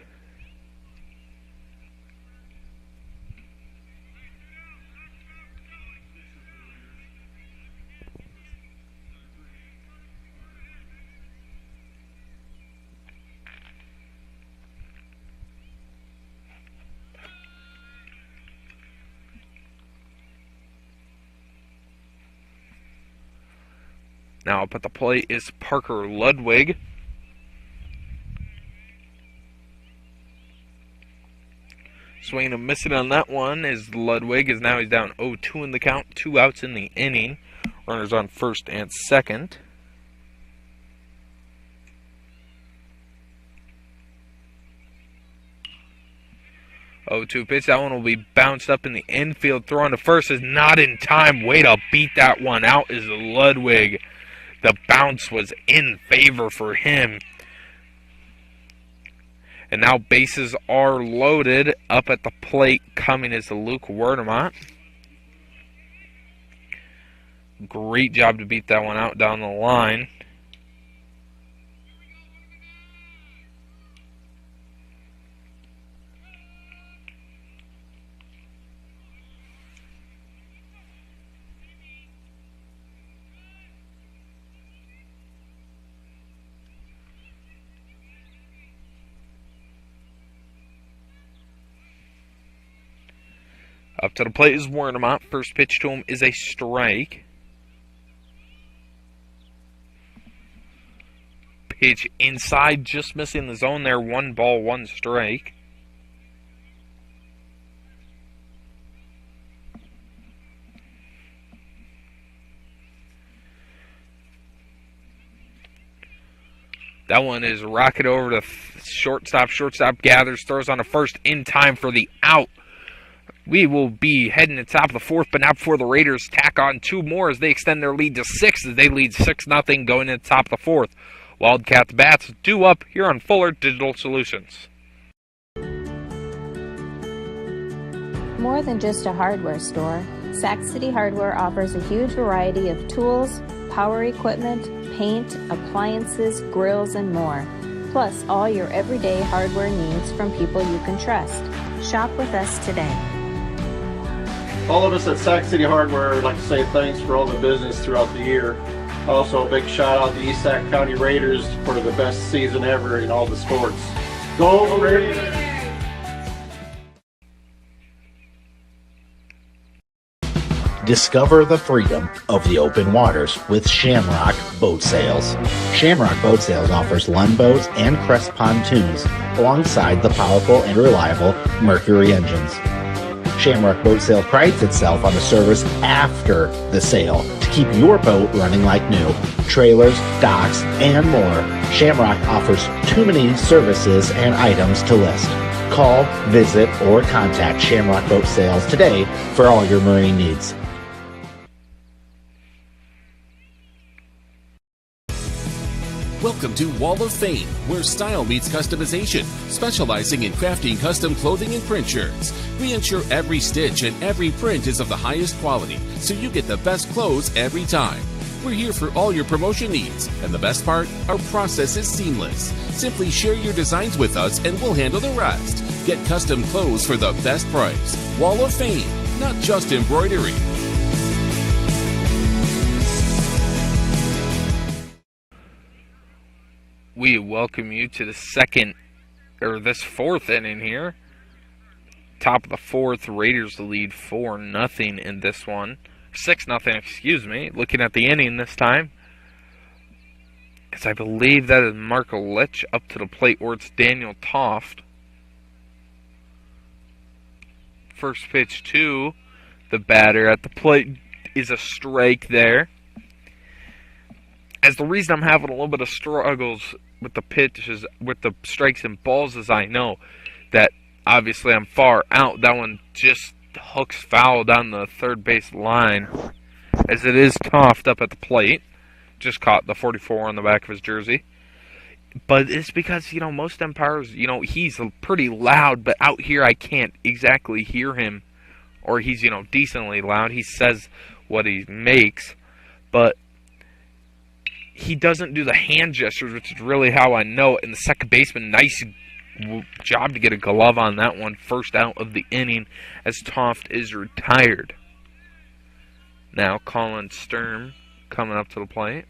Speaker 1: Now up at the plate is Parker Ludwig. Swinging and missing on that one is Ludwig, as now he's down 0-2 in the count, 2 outs in the inning. Runners on first and second. Oh, 2 pitch. That one will be bounced up in the infield. Throw on to first is not in time. Way to beat that one out is Ludwig. The bounce was in favor for him. And now bases are loaded. Up at the plate coming is Luke Werdermont. Great job to beat that one out down the line. Up to the plate is Werdermont. First pitch to him is a strike. Pitch inside, just missing the zone there. 1 ball, 1 strike. That one is rocket over to shortstop. Shortstop gathers, throws on to first in time for the out. We will be heading to the top of the 4th, but not before the Raiders tack on 2 more as they extend their lead to 6 as they lead 6-0 going into the top of the 4th. Wildcat bats due up here on Fuller Digital Solutions.
Speaker 20: More than just a hardware store, Sac City Hardware offers a huge variety of tools, power equipment, paint, appliances, grills, and more. Plus all your everyday hardware needs from people you can trust. Shop with us today.
Speaker 21: All of us at Sac City Hardware would like to say thanks for all the business throughout the year. Also, a big shout out to East Sac County Raiders for the best season ever in all the sports. Go Raiders!
Speaker 15: Discover the freedom of the open waters with Shamrock Boat Sales. Shamrock Boat Sales offers Lund boats and Crest pontoons alongside the powerful and reliable Mercury engines. Shamrock Boat Sale prides itself on the service after the sale to keep your boat running like new. Trailers, docks, and more. Shamrock offers too many services and items to list. Call, visit, or contact Shamrock Boat Sales today for all your marine needs.
Speaker 22: Welcome to Wall of Fame, where style meets customization, specializing in crafting custom clothing and print shirts. We ensure every stitch and every print is of the highest quality, so you get the best clothes every time. We're here for all your promotion needs, and the best part, our process is seamless. Simply share your designs with us and we'll handle the rest. Get custom clothes for the best price. Wall of Fame, not just embroidery.
Speaker 1: We welcome you to the this fourth inning here. Top of the fourth, Raiders lead 4-0 in this one. 6-0, excuse me. Looking at the inning this time, as I believe that is Marco Litch up to the plate, or it's Daniel Toft. First pitch to the batter at the plate is a strike there. As the reason I'm having a little bit of struggles with the pitches, with the strikes and balls, is I know that obviously I'm far out. That one just hooks foul down the third base line, as it is Toft up at the plate. Just caught the 44 on the back of his jersey. But it's because, most umpires, he's pretty loud, but out here I can't exactly hear him. Or he's, decently loud. He says what he makes, but he doesn't do the hand gestures, which is really how I know it. And the second baseman, nice job to get a glove on that one. First out of the inning, as Toft is retired. Now Colin Sturm coming up to the plate.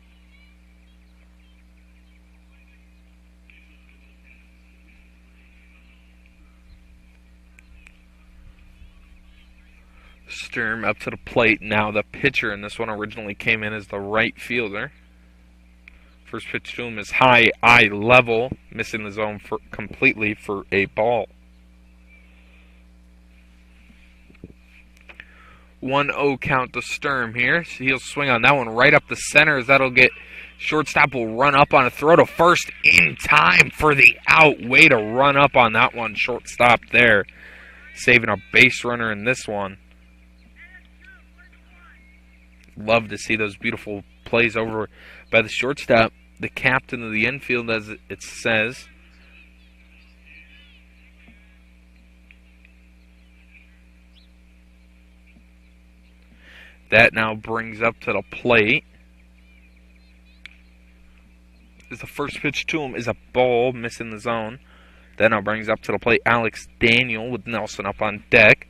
Speaker 1: Sturm up to the plate. Now the pitcher in this one originally came in as the right fielder. First pitch to him is high, eye level, missing the zone completely for a ball. 1-0 count to Sturm here. So he'll swing on that one right up the center, as that'll get shortstop will run up on a throw to first in time for the out. Way to run up on that one, shortstop there. Saving a base runner in this one. Love to see those beautiful plays over by the shortstop, the captain of the infield, as it says. That now brings up to the plate. As the first pitch to him is a ball, missing the zone. That now brings up to the plate Alex Daniel with Nelson up on deck.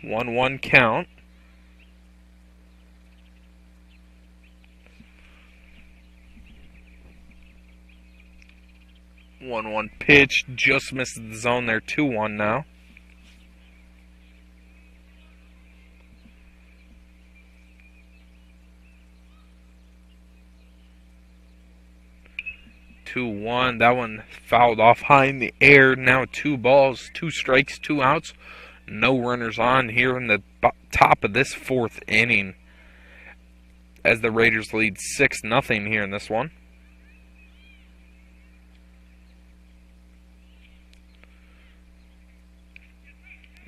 Speaker 1: One count. 1-1 pitch, just missed the zone there. 2-1 now. That one fouled off high in the air. Now 2 balls, 2 strikes, 2 outs. No runners on here in the top of this fourth inning, as the Raiders lead 6-0 here in this one.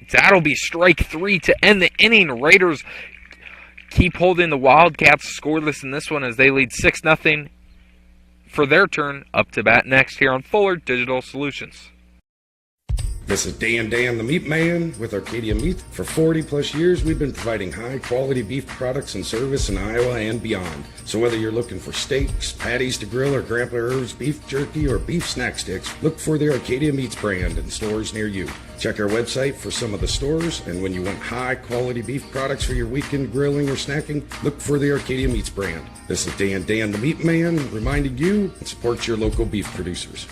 Speaker 1: That'll be strike 3 to end the inning. Raiders keep holding the Wildcats scoreless in this one, as they lead 6-0 for their turn up to bat next here on Fuller Digital Solutions.
Speaker 2: This is Dan the Meat Man with Arcadia Meat. For 40 plus years, we've been providing high quality beef products and service in Iowa and beyond. So whether you're looking for steaks, patties to grill, or Grandpa Irv's beef jerky or beef snack sticks, look for the Arcadia Meats brand in stores near you. Check our website for some of the stores, and when you want high quality beef products for your weekend grilling or snacking, look for the Arcadia Meats brand. This is Dan the Meat Man reminding you to support your local beef producers.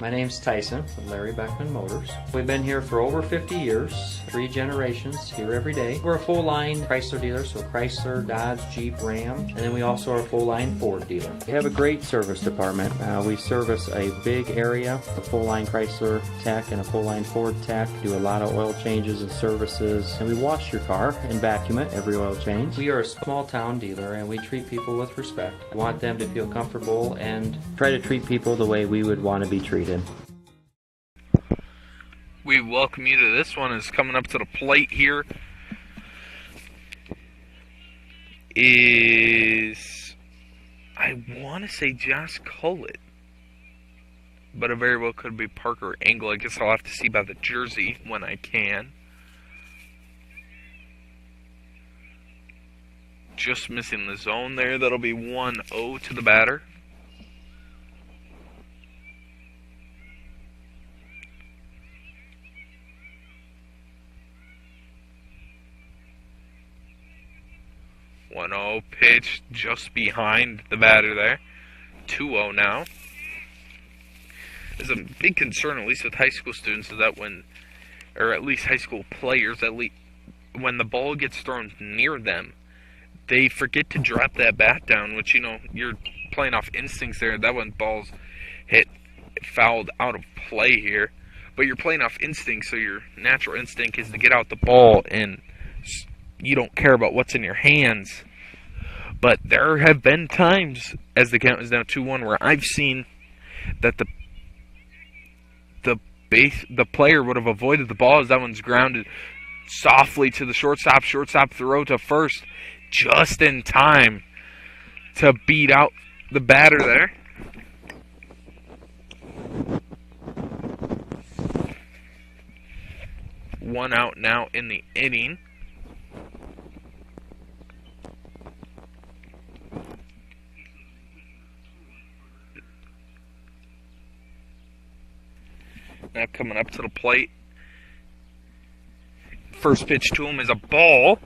Speaker 4: My name's Tyson with Larry Beckman Motors. We've been here for over 50 years, 3 generations, here every day. We're a full-line Chrysler dealer, so Chrysler, Dodge, Jeep, Ram, and then we also are a full-line Ford dealer. We have a great service department. We service a big area, a full-line Chrysler tech and a full-line Ford tech, do a lot of oil changes and services, and we wash your car and vacuum it every oil change. We are a small-town dealer, and we treat people with respect. We want them to feel comfortable and try to treat people the way we would want to be treated.
Speaker 1: We welcome you to this one. Is coming up to the plate here is, I want to say Josh Collett, but it very well could be Parker Engel. I guess I'll have to see by the jersey when I can. just missing the zone there. That'll be 1-0 to the batter. Pitch just behind the batter there. 2-0 now. There's a big concern, at least with high school students, is that or at least high school players, when the ball gets thrown near them, they forget to drop that bat down, which, you're playing off instincts there. That one ball's fouled out of play here. But you're playing off instinct, so your natural instinct is to get out the ball, and you don't care about what's in your hands. But there have been times, as the count is now 2-1, where I've seen that the player would have avoided the ball as that one's grounded softly to the shortstop. Shortstop throw to first just in time to beat out the batter there. One out now in the inning. Now coming up to the plate. First pitch to him is a ball.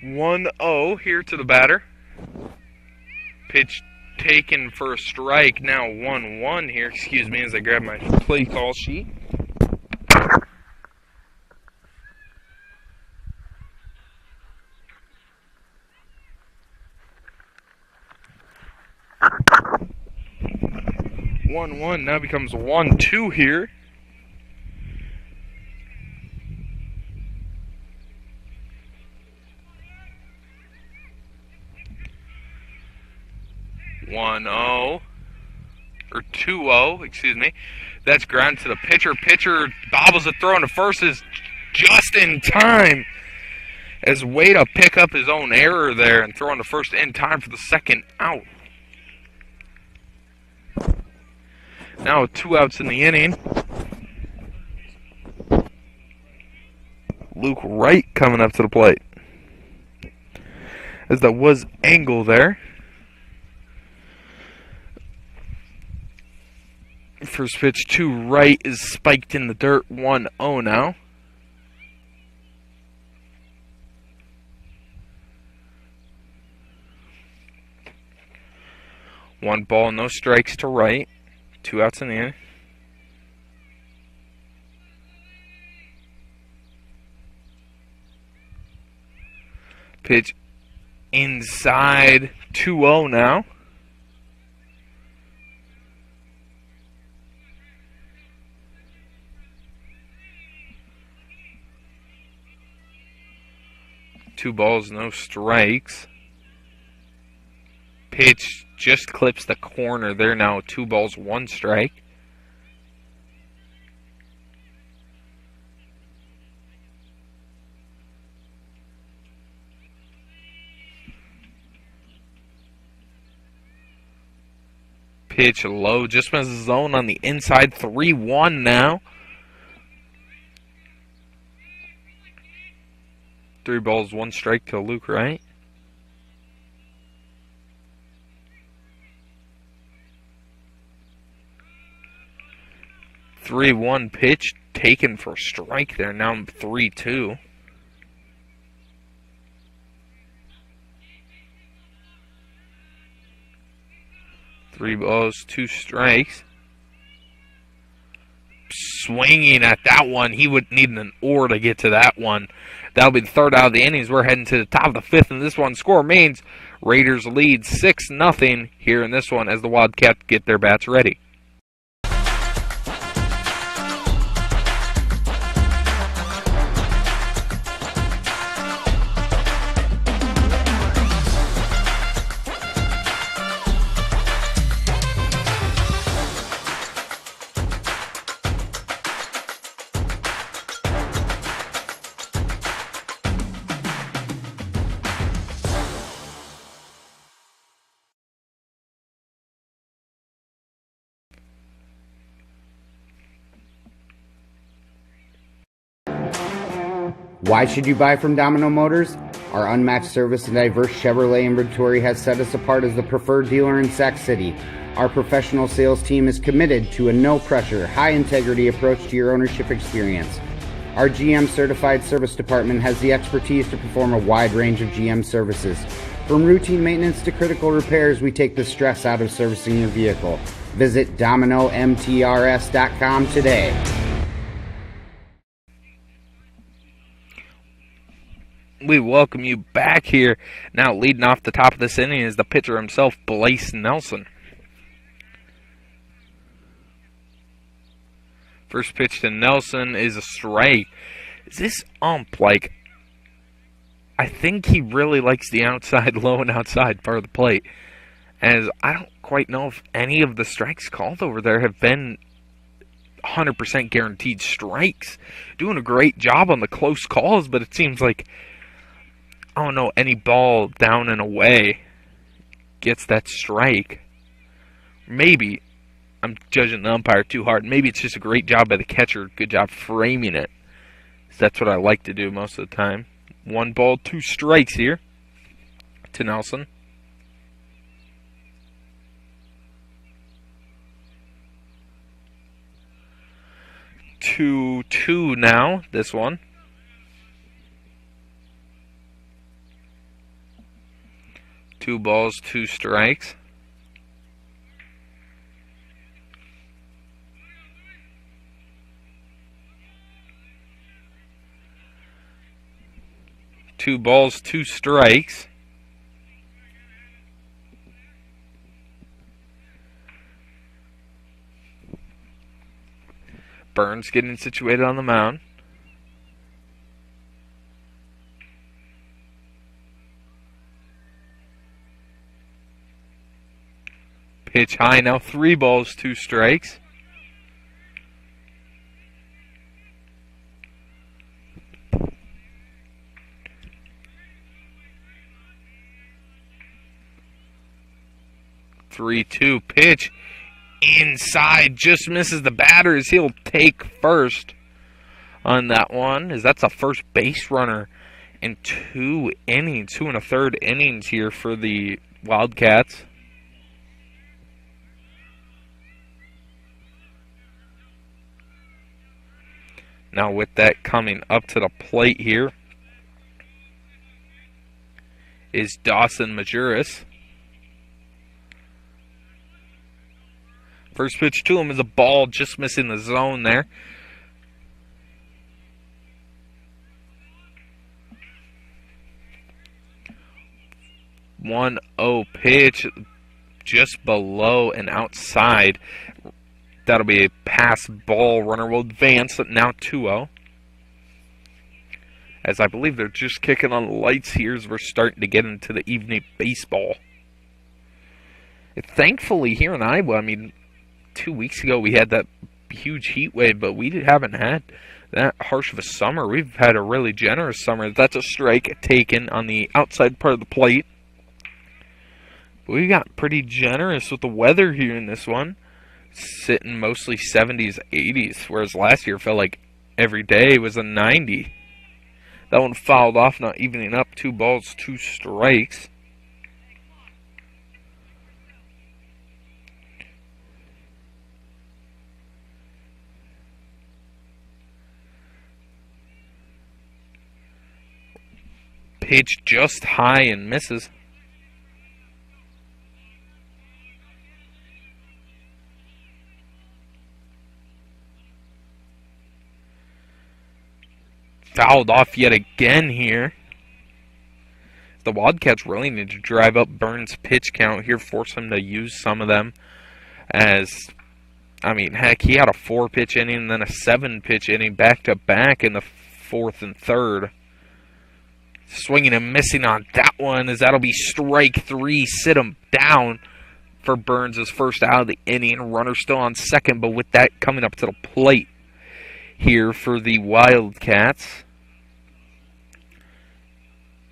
Speaker 1: One 0 here to the batter. Pitch taken for a strike. Now 1-1 here. Excuse me as I grab my play call sheet. Now becomes 1-2 here. Or 2-0, excuse me. That's ground to the pitcher. Pitcher bobbles a throw into first is just in time. As way to pick up his own error there and throw into first in time for the second out. Now 2 outs in the inning. Luke Wright coming up to the plate. As that was angle there. First pitch to Wright is spiked in the dirt. 1-0 now. One ball, no strikes to Wright. 2 outs in the inning. Pitch inside. 2-0 now. Two balls, no strikes. Pitch just clips the corner there now. 2 balls, 1 strike. Pitch low, just misses zone on the inside. 3-1 now. 3 balls, 1 strike to Luke Wright. Three-1 pitch taken for a strike there. Now 3-2. Three balls, 2 strikes. Swinging at that one. He would need an or to get to that one. That'll be the third out of the innings. We're heading to the top of the 5th, and this one score remains Raiders lead 6-0 here in this one as the Wildcats get their bats ready.
Speaker 3: Why should you buy from Domino Motors? Our unmatched service and diverse Chevrolet inventory has set us apart as the preferred dealer in Sac City. Our professional sales team is committed to a no-pressure, high-integrity approach to your ownership experience. Our GM certified service department has the expertise to perform a wide range of GM services. From routine maintenance to critical repairs, we take the stress out of servicing your vehicle. Visit DominoMTRS.com today.
Speaker 1: We welcome you back here. Now leading off the top of this inning is the pitcher himself, Blaise Nelson. First pitch to Nelson is a strike. Is this ump, like, I think he really likes the outside, low and outside part of the plate. As I don't quite know if any of the strikes called over there have been 100% guaranteed strikes. Doing a great job on the close calls, but it seems like, I don't know, any ball down and away gets that strike. Maybe I'm judging the umpire too hard. Maybe it's just a great job by the catcher. Good job framing it. That's what I like to do most of the time. 1 ball, 2 strikes here to Nelson. 2-2 now, this one. Two balls, 2 strikes. Two balls, 2 strikes. Burns getting situated on the mound. Pitch high now, 3 balls, 2 strikes. Three-two pitch inside, just misses the batter as he'll take first on that one, as that's a first base runner in 2 innings, 2 1/3 innings here for the Wildcats. Now with that coming up to the plate here is Dawson Majuris. First pitch to him is a ball, just missing the zone there. One 0 pitch, just below and outside. That'll be a pass ball. Runner will advance. Now 2-0. As I believe they're just kicking on the lights here as we're starting to get into the evening baseball. Thankfully here in Iowa, I mean, 2 weeks ago we had that huge heat wave, but we haven't had that harsh of a summer. We've had a really generous summer. That's a strike taken on the outside part of the plate. We got pretty generous with the weather here in this one. Sitting mostly 70s, 80s, whereas last year felt like every day was a 90. That one fouled off, not evening up. 2 balls, 2 strikes. Pitch just high and misses. Fouled off yet again here. The Wildcats really need to drive up Burns' pitch count here, force him to use some of them. As, I mean, heck, he had a 4-pitch inning and then a 7-pitch inning back-to-back in the 4th and 3rd. Swinging and missing on that one, as that'll be strike 3. Sit him down for Burns' first out of the inning. Runner still on second, but with that coming up to the plate here for the Wildcats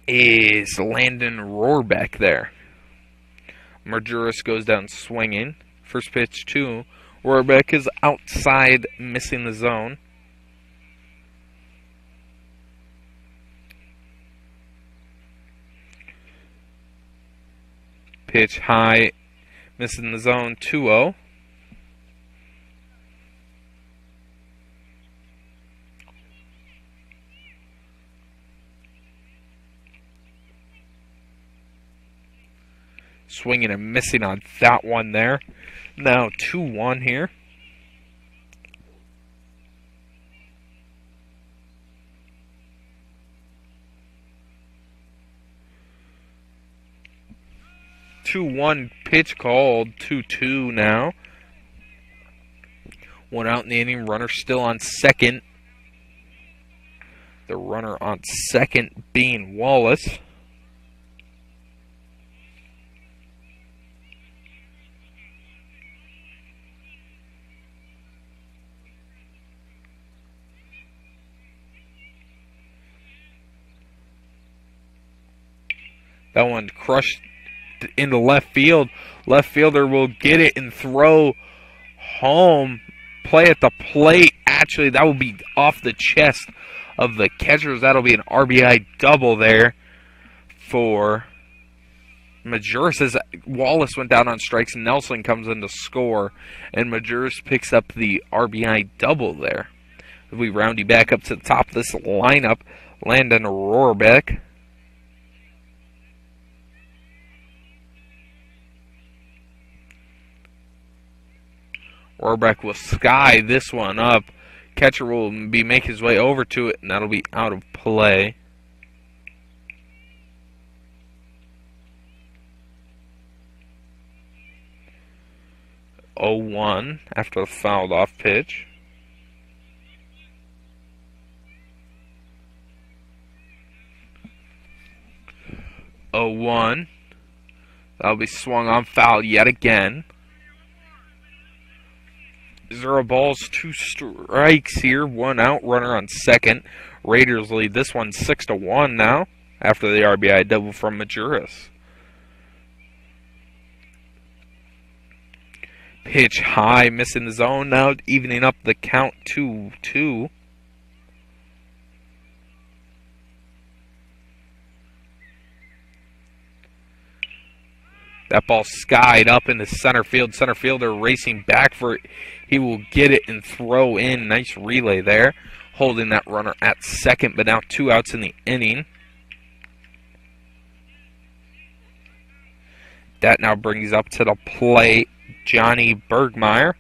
Speaker 1: is Landon Rohrbeck there. Majuris goes down swinging. First pitch to Rohrbeck is outside, missing the zone. Pitch high, missing the zone, 2-0. Swinging and missing on that one there. Now 2-1 here. Two-one pitch called. 2-2 now. One out in the inning. Runner still on second. The runner on second being Wallace. That one crushed into left field. Left fielder will get it and throw home. Play at the plate. Actually, that will be off the chest of the catchers. That'll be an RBI double there for Majerus. As Wallace went down on strikes, Nelson comes in to score, and Majerus picks up the RBI double there. If we round you back up to the top of this lineup, Landon Rohrbeck. Rohrbeck will sky this one up. Catcher will be make his way over to it, and that'll be out of play. Oh, 1 after the fouled off pitch. Oh, 1. That'll be swung on foul yet again. 0 balls, 2 strikes here. 1 out, runner on second. Raiders lead this one 6-1 now after the RBI double from Majerus. Pitch high, missing the zone now, evening up the count 2-2. That ball skied up into center field. Center fielder racing back for it. He will get it and throw in. Nice relay there. Holding that runner at second, but now 2 outs in the inning. That now brings up to the plate Johnny Bergmeyer.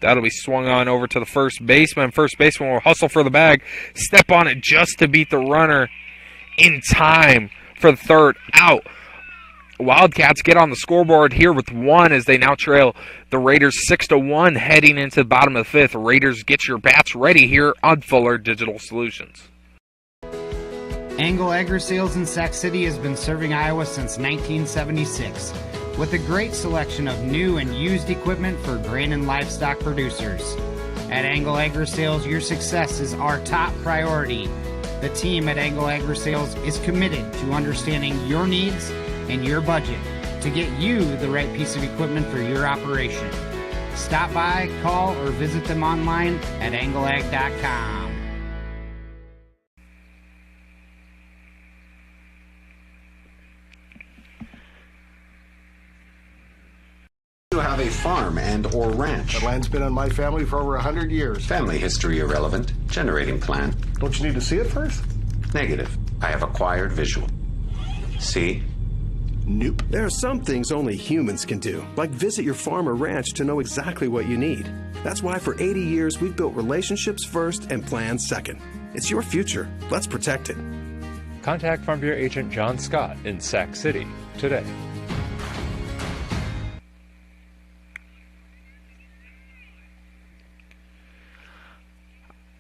Speaker 1: That'll be swung on over to the first baseman. First baseman will hustle for the bag. Step on it just to beat the runner in time for the third out. Wildcats get on the scoreboard here with 1 as they now trail the Raiders 6-1 heading into the bottom of the 5th. Raiders, get your bats ready here on Fuller Digital Solutions.
Speaker 3: Angle Agri Sales in Sac City has been serving Iowa since 1976. With a great selection of new and used equipment for grain and livestock producers. At Angle Agri Sales, your success is our top priority. The team at Angle Agri Sales is committed to understanding your needs and your budget to get you the right piece of equipment for your operation. Stop by, call, or visit them online at angleag.com.
Speaker 5: You have a farm and or ranch.
Speaker 7: The land's been on my family for over 100 years.
Speaker 5: Family history irrelevant. Generating plan.
Speaker 7: Don't you need to see it first?
Speaker 5: Negative. I have acquired visual. See?
Speaker 8: Nope. There are some things only humans can do, like visit your farm or ranch to know exactly what you need. That's why for 80 years we've built relationships first and plans second. It's your future. Let's protect it.
Speaker 9: Contact Farm Bureau Agent John Scott in Sac City today.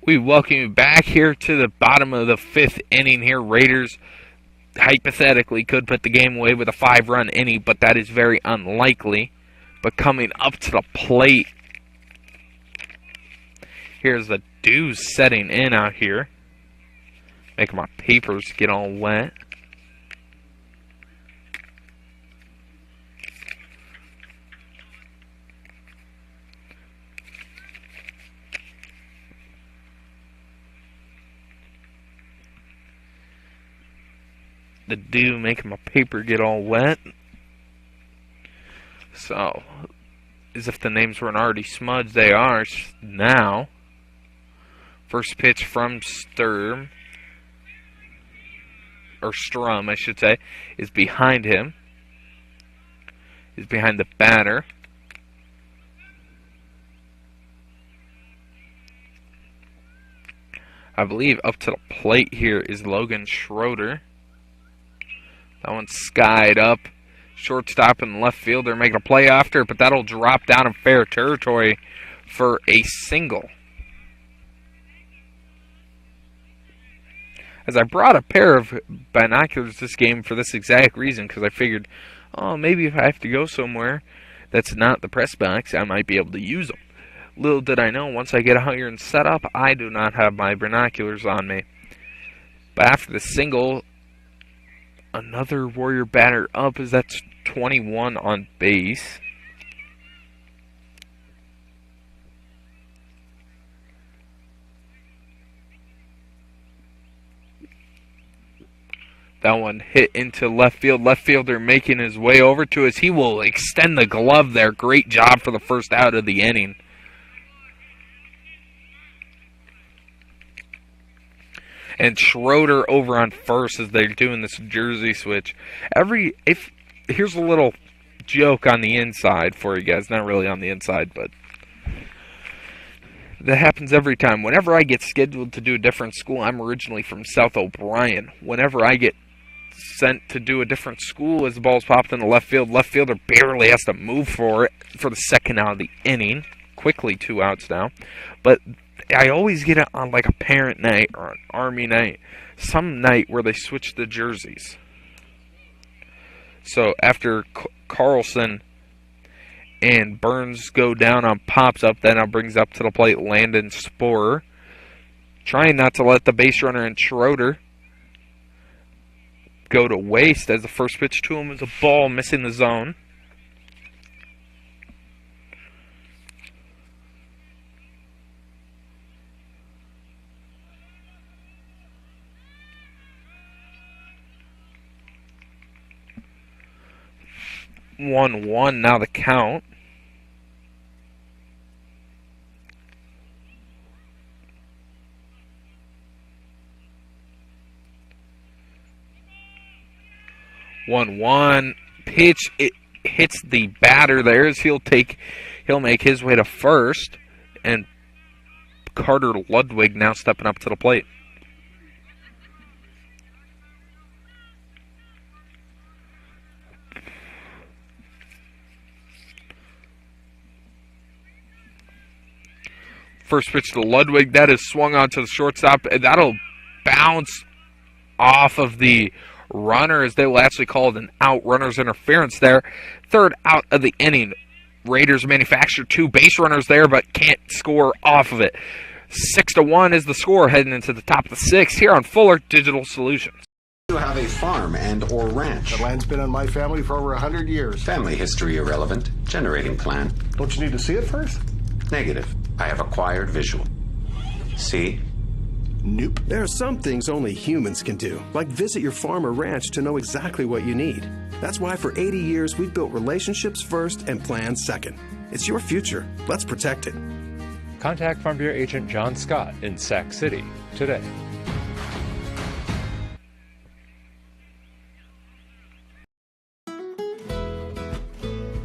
Speaker 1: We welcome you back here to the bottom of the 5th inning here. Raiders hypothetically could put the game away with a 5-run inning, but that is very unlikely. But coming up to the plate, here's the dews setting in out here. Making my papers get all wet. to do, making my paper get all wet. So, as if the names weren't already smudged, they are now. First pitch from Strum, I should say, is behind him. He's behind the batter. I believe up to the plate here is Logan Schroeder. That one's skied up. Shortstop and left fielder making a play after, but that'll drop down in fair territory for a single. As I brought a pair of binoculars this game for this exact reason, because I figured, oh, maybe if I have to go somewhere that's not the press box, I might be able to use them. Little did I know, once I get out here and set up, I do not have my binoculars on me. But after the single, another Warrior batter up, as that's 21 on base. That one hit into left field. Left fielder making his way over to us. He will extend the glove there. Great job for the first out of the inning. And Schroeder over on first as they're doing this jersey switch. Here's a little joke on the inside for you guys. Not really on the inside, but that happens every time. Whenever I get scheduled to do a different school, I'm originally from South O'Brien. Whenever I get sent to do a different school as the ball's popped in the left fielder barely has to move for it for the second out of the inning. Quickly 2 outs now. But I always get it on like a parent night or an army night. Some night where they switch the jerseys. So after Carlson and Burns go down on pops up, then it brings up to the plate Landon Sporer. Trying not to let the base runner and Schroeder go to waste, as the first pitch to him is a ball missing the zone. One now the count. One pitch, it hits the batter there as he'll make his way to first, and Carter Ludwig now stepping up to the plate. First pitch to Ludwig, that is swung on to the shortstop, and that'll bounce off of the runner, as they will actually call it an out. Runner's interference there. Third out of the inning. Raiders manufacture 2 base runners there, but can't score off of it. 6-1 is the score heading into the top of the 6th here on Fuller Digital Solutions.
Speaker 5: You have a farm and or ranch.
Speaker 7: The land's been on my family for over 100 years.
Speaker 5: Family history irrelevant. Generating plan.
Speaker 7: Don't you need to see it first?
Speaker 5: Negative. I have acquired visual. See?
Speaker 8: Nope. There are some things only humans can do, like visit your farm or ranch to know exactly what you need. That's why for 80 years we've built relationships first and plans second. It's your future. Let's protect it.
Speaker 9: Contact Farm Bureau Agent John Scott in Sac City today.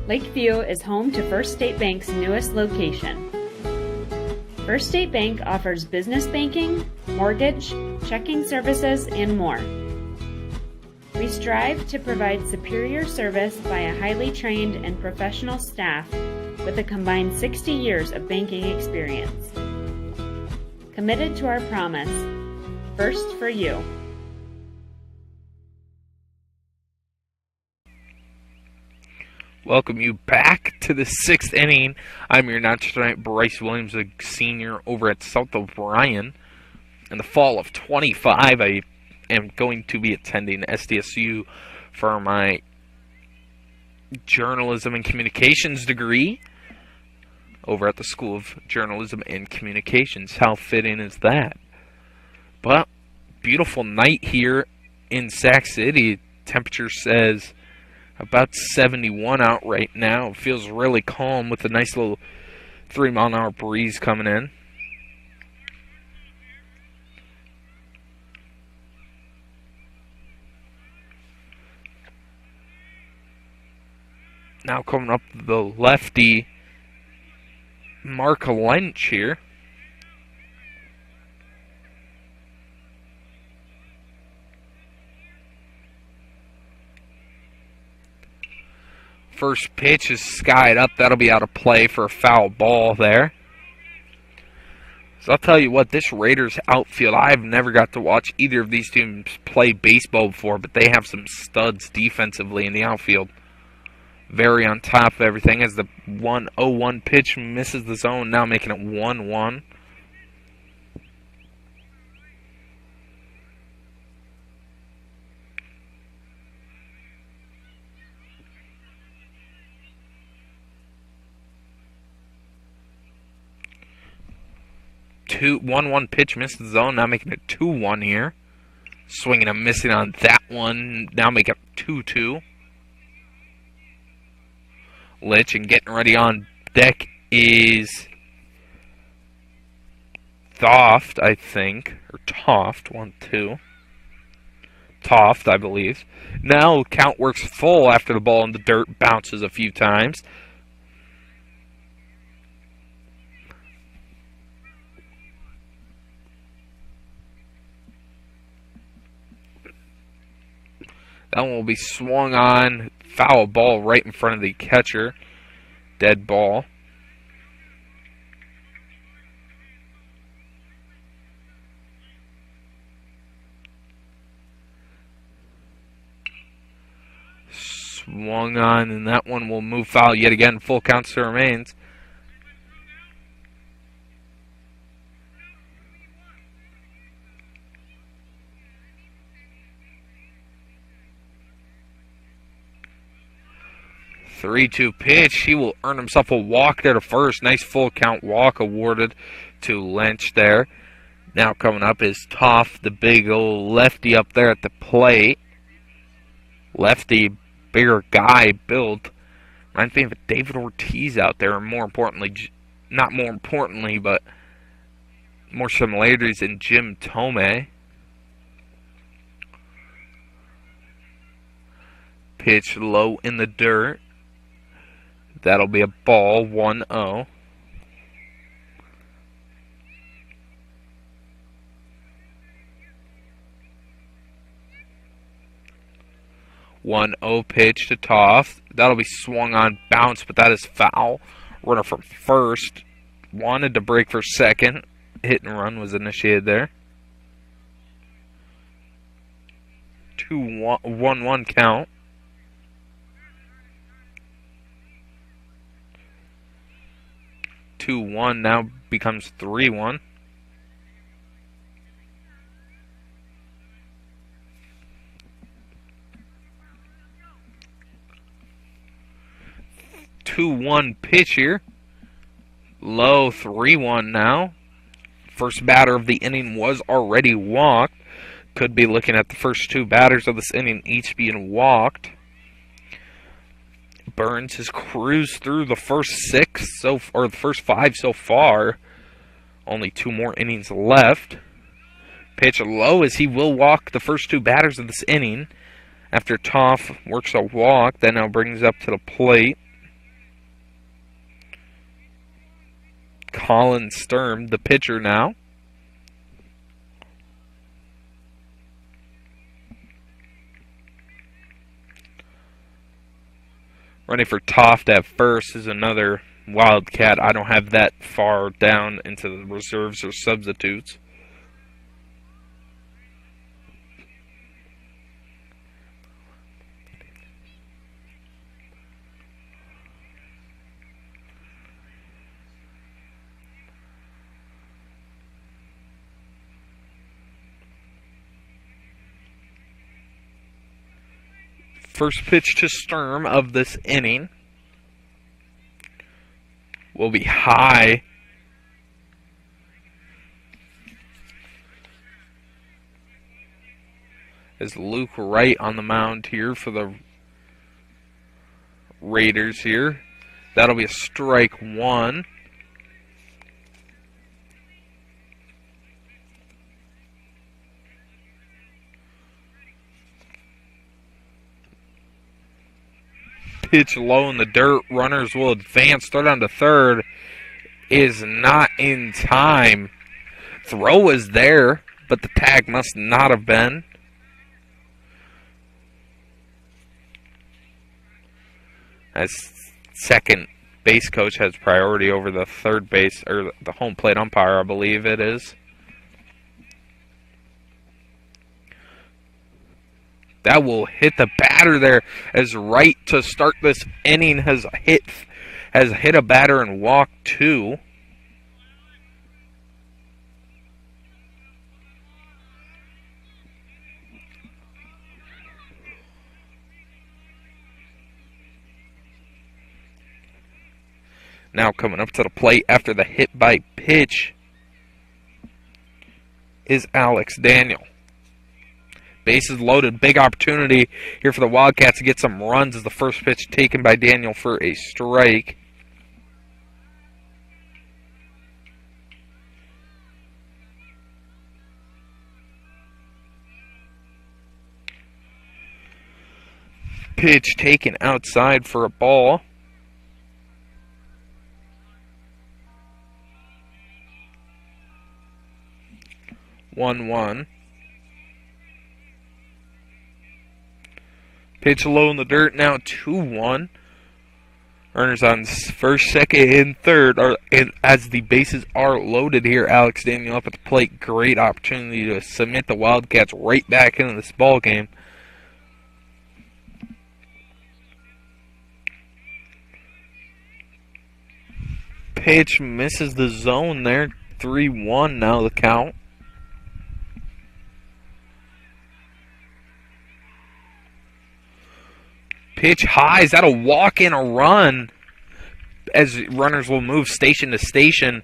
Speaker 6: Lakeview is home to First State Bank's newest location. First State Bank offers business banking, mortgage, checking services, and more. We strive to provide superior service by a highly trained and professional staff with a combined 60 years of banking experience. Committed to our promise, first for you.
Speaker 1: Welcome you back to the 6th inning. I'm your announcer tonight, Bryce Williams, a senior over at South O'Brien. In the fall of 25, I am going to be attending SDSU for my journalism and communications degree over at the School of Journalism and Communications. How fitting is that? But beautiful night here in Sac City, temperature says about 71 out right now. It feels really calm with a nice little 3-mile-an-hour breeze coming in. Now coming up the lefty, Mark Lynch here. First pitch is skied up. That'll be out of play for a foul ball there. So I'll tell you what, this Raiders outfield, I've never got to watch either of these teams play baseball before, but they have some studs defensively in the outfield. Very on top of everything as the 1-0-1 pitch misses the zone, now making it 1-1. Two 1-1 pitch misses the zone, now making it 2-1 here. Swinging and missing on that one, now make it 2-2. Litch, and getting ready on deck is Toft, I think. Or Toft, 1-2. Toft, I believe. Now count works full after the ball in the dirt bounces a few times. That one will be swung on. Foul ball right in front of the catcher. Dead ball. Swung on, and that one will move foul yet again. Full count still remains. Three-two pitch. He will earn himself a walk there to first. Nice full count walk awarded to Lynch there. Now coming up is Toff, the big old lefty up there at the plate. Lefty, bigger guy built. Reminds me of David Ortiz out there. And more importantly, not more importantly, but more similarities in Jim Tomei. Pitch low in the dirt. That'll be a ball, 1-0. Pitch to Toff. That'll be swung on, bounce, but that is foul. Runner from first. Wanted to break for second. Hit and run was initiated there. 1-1 count. 2-1 now becomes 3-1. Pitch here. Low, 3-1 now. First batter of the inning was already walked. Could be looking at the first two batters of this inning each being walked. Burns has cruised through the first the first five so far. Only two more innings left. Pitch low as he will walk the first two batters of this inning. After Toff works a walk, that now brings up to the plate. Colin Sturm, the pitcher now. Running for Toft at first is another Wildcat. I don't have that far down into the reserves or substitutes. First pitch to Sturm of this inning will be high. As Luke Wright on the mound here for the Raiders here. That'll be a strike one. Pitch low in the dirt. Runners will advance. Throw down to third. Is not in time. Throw is there, but the tag must not have been. As second base coach has priority over the third base, or the home plate umpire, I believe it is. That will hit the batter there, as Wright to start this inning has hit a batter and walked two. Now coming up to the plate after the hit by pitch is Alex Daniel. Bases loaded. Big opportunity here for the Wildcats to get some runs as the first pitch taken by Daniel for a strike. Pitch taken outside for a ball. One. Pitch low in the dirt, now 2-1. Runners on first, second, and third as the bases are loaded here. Alex Daniel up at the plate. Great opportunity to cement the Wildcats right back into this ball game. Pitch misses the zone there. 3-1 now the count. Pitch high. Is that a walk and a run? As runners will move station to station.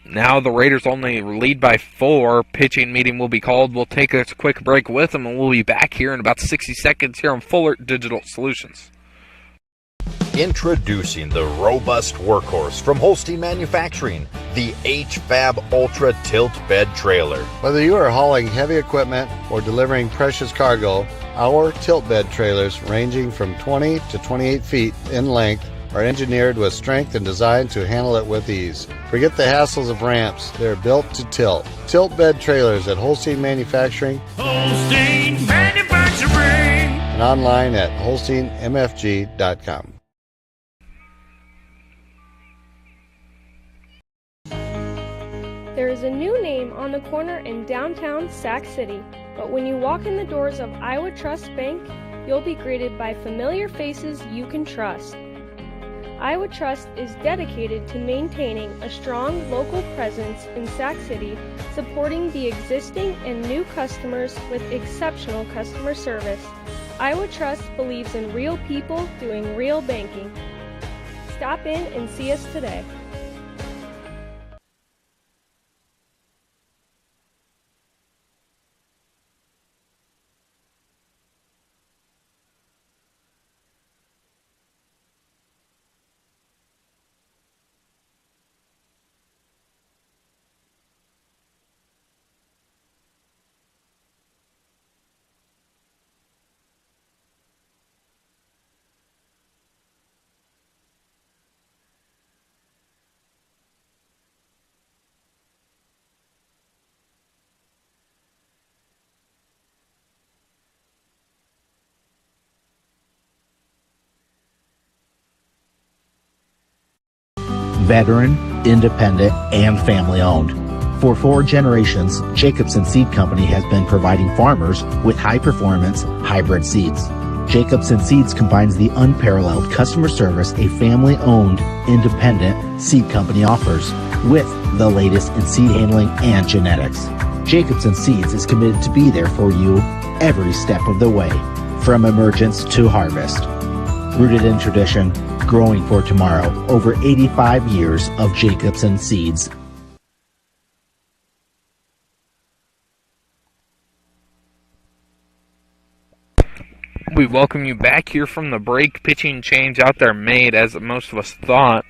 Speaker 1: Now the Raiders only lead by 4. Pitching meeting will be called. We'll take a quick break with them, and we'll be back here in about 60 seconds here on Fuller Digital Solutions.
Speaker 10: Introducing the robust workhorse from Holstein Manufacturing, the HFAB Ultra Tilt Bed Trailer.
Speaker 12: Whether you are hauling heavy equipment or delivering precious cargo, our tilt bed trailers, ranging from 20 to 28 feet in length, are engineered with strength and designed to handle it with ease. Forget the hassles of ramps. They're built to tilt. Tilt bed trailers at Holstein Manufacturing.
Speaker 13: Holstein Manufacturing.
Speaker 12: And online at holsteinmfg.com.
Speaker 14: There is a new name on the corner in downtown Sac City, but when you walk in the doors of Iowa Trust Bank, you'll be greeted by familiar faces you can trust. Iowa Trust is dedicated to maintaining a strong local presence in Sac City, supporting the existing and new customers with exceptional customer service. Iowa Trust believes in real people doing real banking. Stop in and see us today.
Speaker 15: Veteran, independent, and family owned. For 4 generations, Jacobson Seed Company has been providing farmers with high-performance hybrid seeds. Jacobson Seeds combines the unparalleled customer service a family-owned, independent seed company offers with the latest in seed handling and genetics. Jacobson Seeds is committed to be there for you every step of the way, from emergence to harvest. Rooted in tradition, growing for tomorrow. Over 85 years of Jacobson Seeds.
Speaker 1: We welcome you back here from the break. Pitching change out there made, as most of us thought.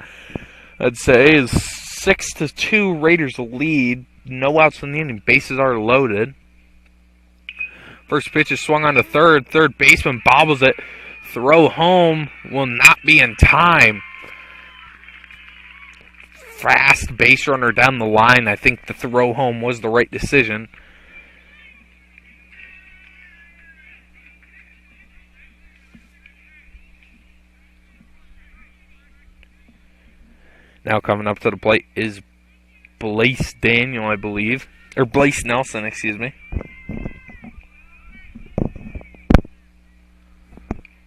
Speaker 1: I'd say is 6-2 Raiders lead. No outs in the inning. Bases are loaded. First pitch is swung on to third. Third baseman bobbles it. Throw home will not be in time. Fast base runner down the line. I think the throw home was the right decision. Now coming up to the plate is Blaise Daniel, I believe. Or Blaise Nelson, excuse me.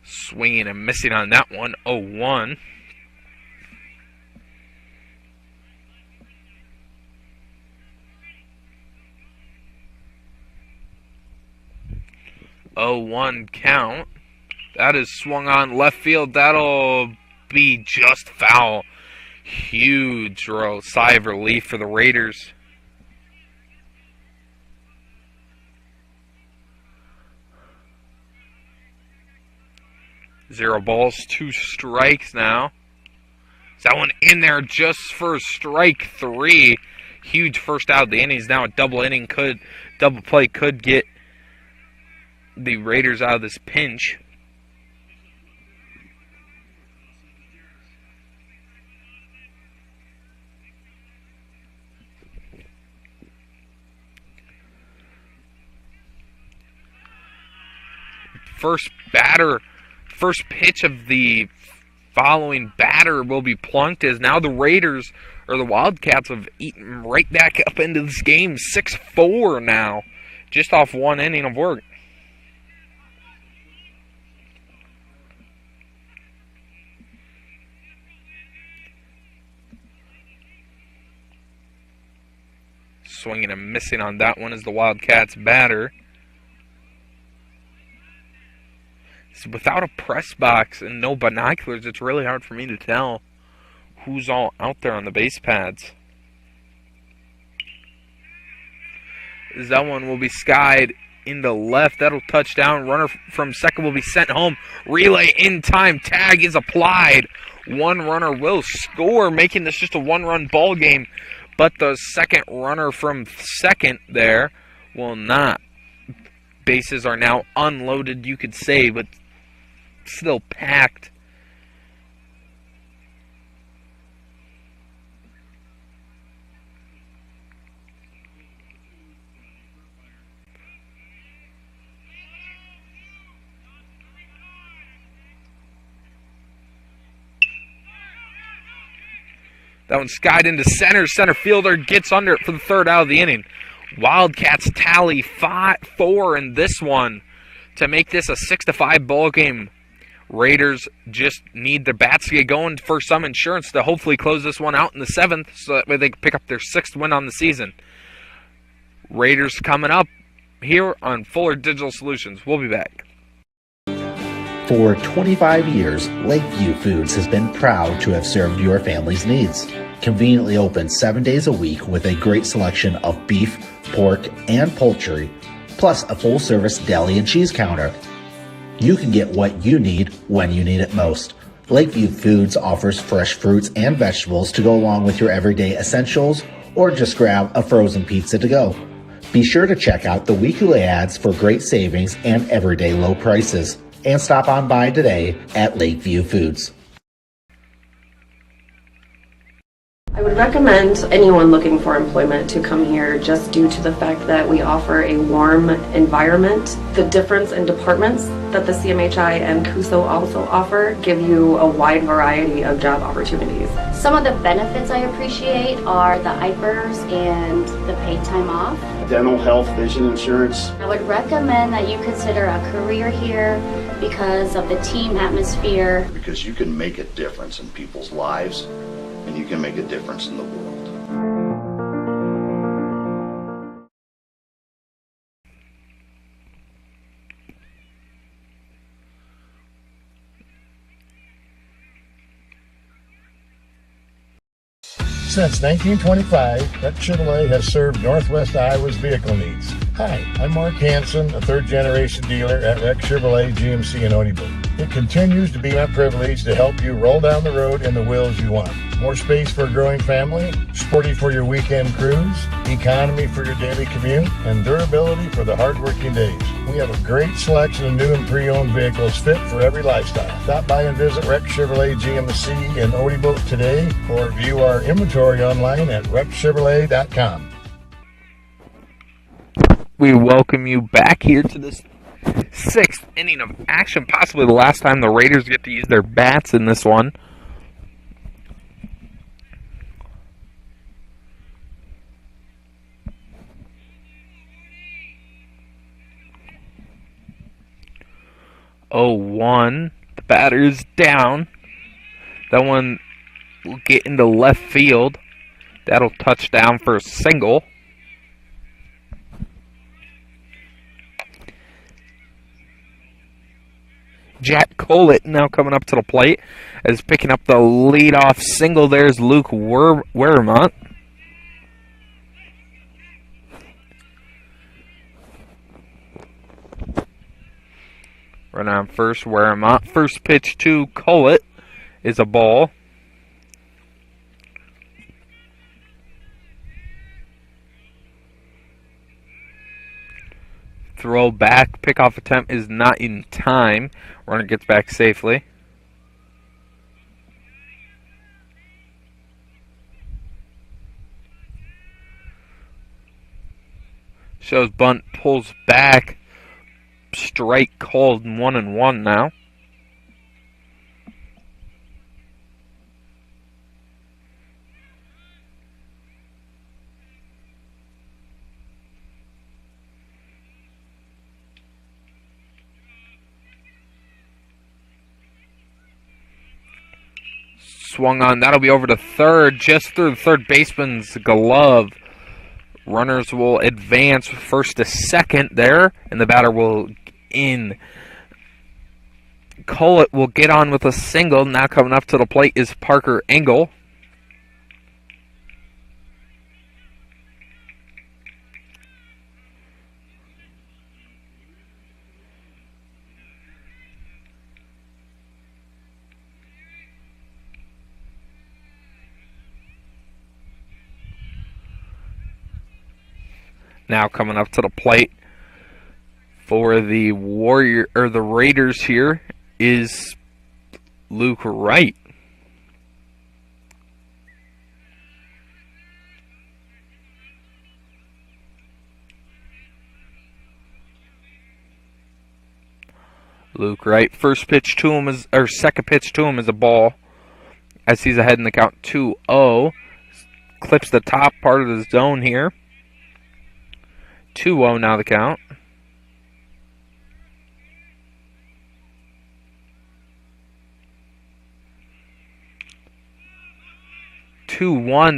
Speaker 1: Swinging and missing on that one. 0-1. Count. That is swung on left field. That'll be just foul. Huge sigh of relief for the Raiders. Zero balls, 2 strikes now. Is that one in there just for strike 3? Huge first out of the innings. Now a double play could get the Raiders out of this pinch. First pitch of the following batter will be plunked, as now the Raiders, or the Wildcats, have eaten right back up into this game. 6-4 now, just off 1 inning of work. Swinging and missing on that one is the Wildcats batter. Without a press box and no binoculars, it's really hard for me to tell who's all out there on the base pads. As that one will be skied into left. That'll touch down. Runner from second will be sent home. Relay in time. Tag is applied. One runner will score, making this just a 1-run ball game. But the second runner from second there will not. Bases are now unloaded, you could say, but still packed. That one skied into center. Center fielder gets under it for the third out of the inning. Wildcats tally 4 in this one to make this a 6-5 ball game. Raiders just need their bats to get going for some insurance to hopefully close this one out in the 7th, so that way they can pick up their 6th win on the season. Raiders coming up here on Fuller Digital Solutions. We'll be back.
Speaker 15: For 25 years, Lakeview Foods has been proud to have served your family's needs. Conveniently open 7 days a week with a great selection of beef, pork, and poultry, plus a full-service deli and cheese counter. You can get what you need when you need it most. Lakeview Foods offers fresh fruits and vegetables to go along with your everyday essentials, or just grab a frozen pizza to go. Be sure to check out the weekly ads for great savings and everyday low prices. And stop on by today at Lakeview Foods.
Speaker 11: I would recommend anyone looking for employment to come here just due to the fact that we offer a warm environment. The difference in departments that the CMHI and CUSO also offer give you a wide variety of job opportunities.
Speaker 17: Some of the benefits I appreciate are the IPERS and the paid time off.
Speaker 21: Dental, health, vision insurance.
Speaker 17: I would recommend that you consider a career here because of the team atmosphere.
Speaker 18: Because you can make a difference in people's lives, and you can make a difference in the world.
Speaker 16: Since 1925, Rec Chevrolet has served Northwest Iowa's vehicle needs. Hi, I'm Mark Hansen, a third-generation dealer at Rec Chevrolet GMC in Odebo. It continues to be my privilege to help you roll down the road in the wheels you want. More space for a growing family, sporty for your weekend cruise, economy for your daily commute, and durability for the hard-working days. We have a great selection of new and pre-owned vehicles fit for every lifestyle. Stop by and visit Rec Chevrolet GMC in Odebo today, or view our inventory online at recchevrolet.com.
Speaker 1: We welcome you back here to this 6th inning of action, possibly the last time the Raiders get to use their bats in this one. Oh, 1. The batter's down. That one will get into left field. That'll touch down for a single. Jack Collett now coming up to the plate as picking up the leadoff single. There's Luke Weremont. Run on first, Weremont. First pitch to Collett is a ball. Throw back, pickoff attempt is not in time. Runner gets back safely. Shows bunt, pulls back. Strike called 1-1 now. Swung on. That'll be over to third, just through the third baseman's glove. Runners will advance first to second there, and the batter will in. Collett will get on with a single. Now coming up to the plate is Parker Engel. Now coming up to the plate for the Raiders here is Luke Wright. Luke Wright, first pitch to him is, or second pitch to him is a ball, as he's ahead in the count 2-0. Clips the top part of the zone here. 2-0 now the count.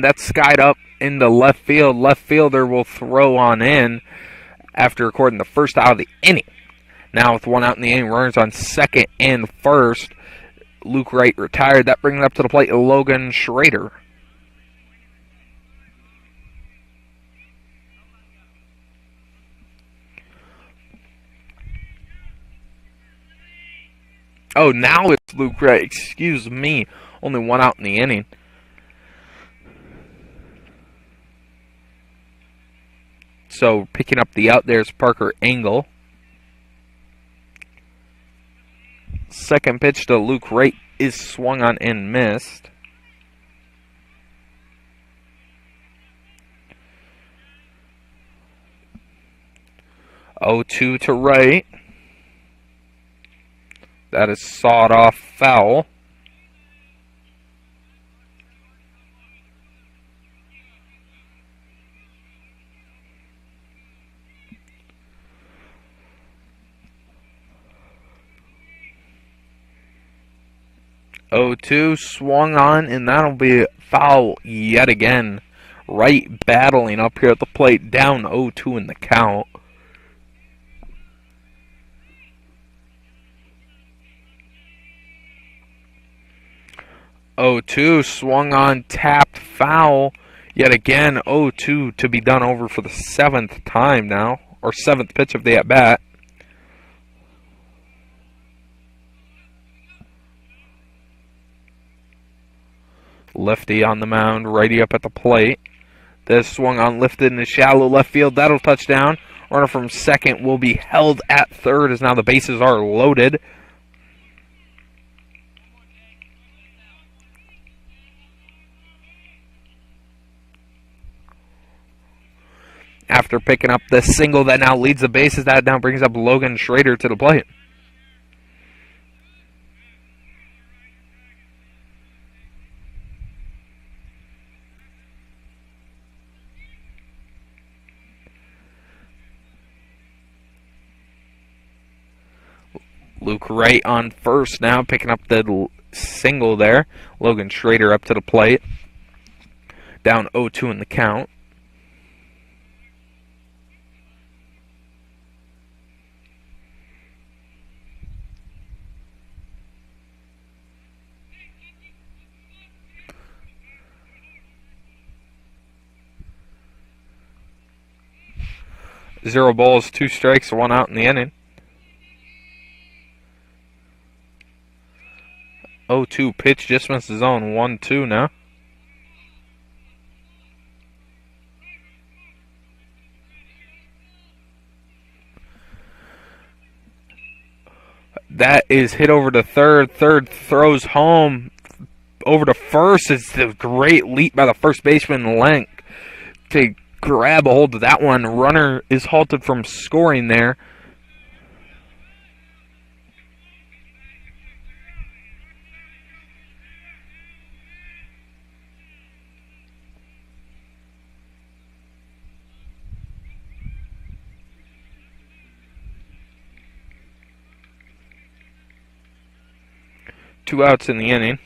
Speaker 1: That's skied up in the left field. Left fielder will throw on in after recording the first out of the inning. Now with 1 out in the inning, runners on second and first. Luke Wright retired. That brings it up to the plate Logan Schrader. Oh, now it's Luke Wright. Excuse me. Only 1 out in the inning. So picking up the out there is Parker Engel. Second pitch to Luke Wright is swung on and missed. Oh, 2 to Wright. That is sawed off foul. Oh, 2 swung on, and that'll be foul yet again. Wright battling up here at the plate, down 0-2 in the count. 0-2 swung on, tapped, foul. Yet again, 0-2 to be done over for the 7th time now, or 7th pitch of the at-bat. Lefty on the mound, righty up at the plate. This swung on, lifted in the shallow left field. That'll touch down. Runner from second will be held at third as now the bases are loaded. After picking up the single that now leads the bases, that now brings up Logan Schrader to the plate. Luke Wright on first now, picking up the single there. Logan Schrader up to the plate. Down 0-2 in the count. Zero balls, 2 strikes, 1 out in the inning. 0-2 pitch, just missed the zone. 1-2 now. That is hit over to third. Third throws home. Over to first. It's a great leap by the first baseman, Lenk, to grab a hold of that one. Runner is halted from scoring there. Two outs in the inning.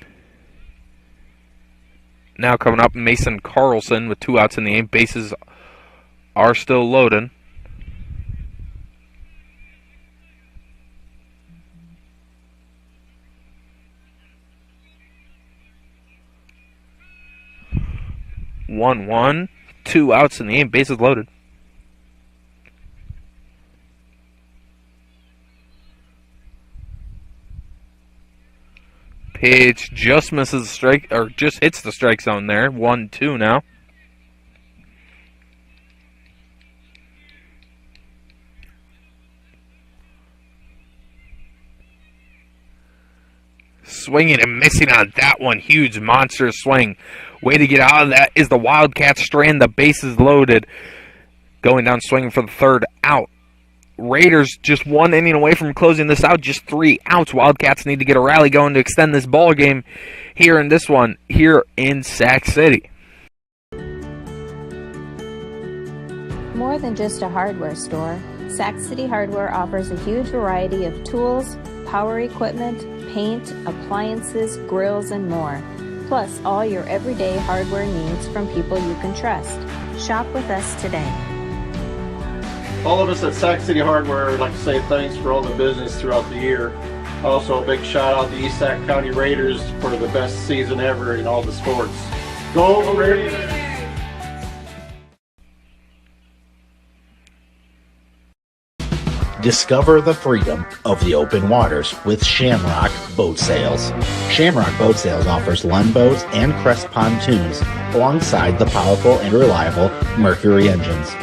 Speaker 1: Now coming up, Mason Carlson with 2 outs in the inning. Bases are still loaded. One, 2 outs in the inning. Bases loaded. Pitch just misses the strike, or just hits the strike zone there. 1-2 now. Swinging and missing on that one. Huge monstrous swing. Way to get out of that is the Wildcats strand. The bases loaded. Going down swinging for the 3rd out. Raiders just 1 inning away from closing this out. Just 3 outs. Wildcats need to get a rally going to extend this ball game here in this one here in Sac City.
Speaker 19: More than just a hardware store, Sac City Hardware offers a huge variety of tools, power equipment, paint, appliances, grills, and more. Plus all your everyday hardware needs from people you can trust. Shop with us today.
Speaker 21: All of us at Sac City Hardware would like to say thanks for all the business throughout the year. Also, a big shout out to East Sac County Raiders for the best season ever in all the sports. Go Raiders!
Speaker 15: Discover the freedom of the open waters with Shamrock Boat Sales. Shamrock Boat Sales offers Lund boats and Crest pontoons alongside the powerful and reliable Mercury engines.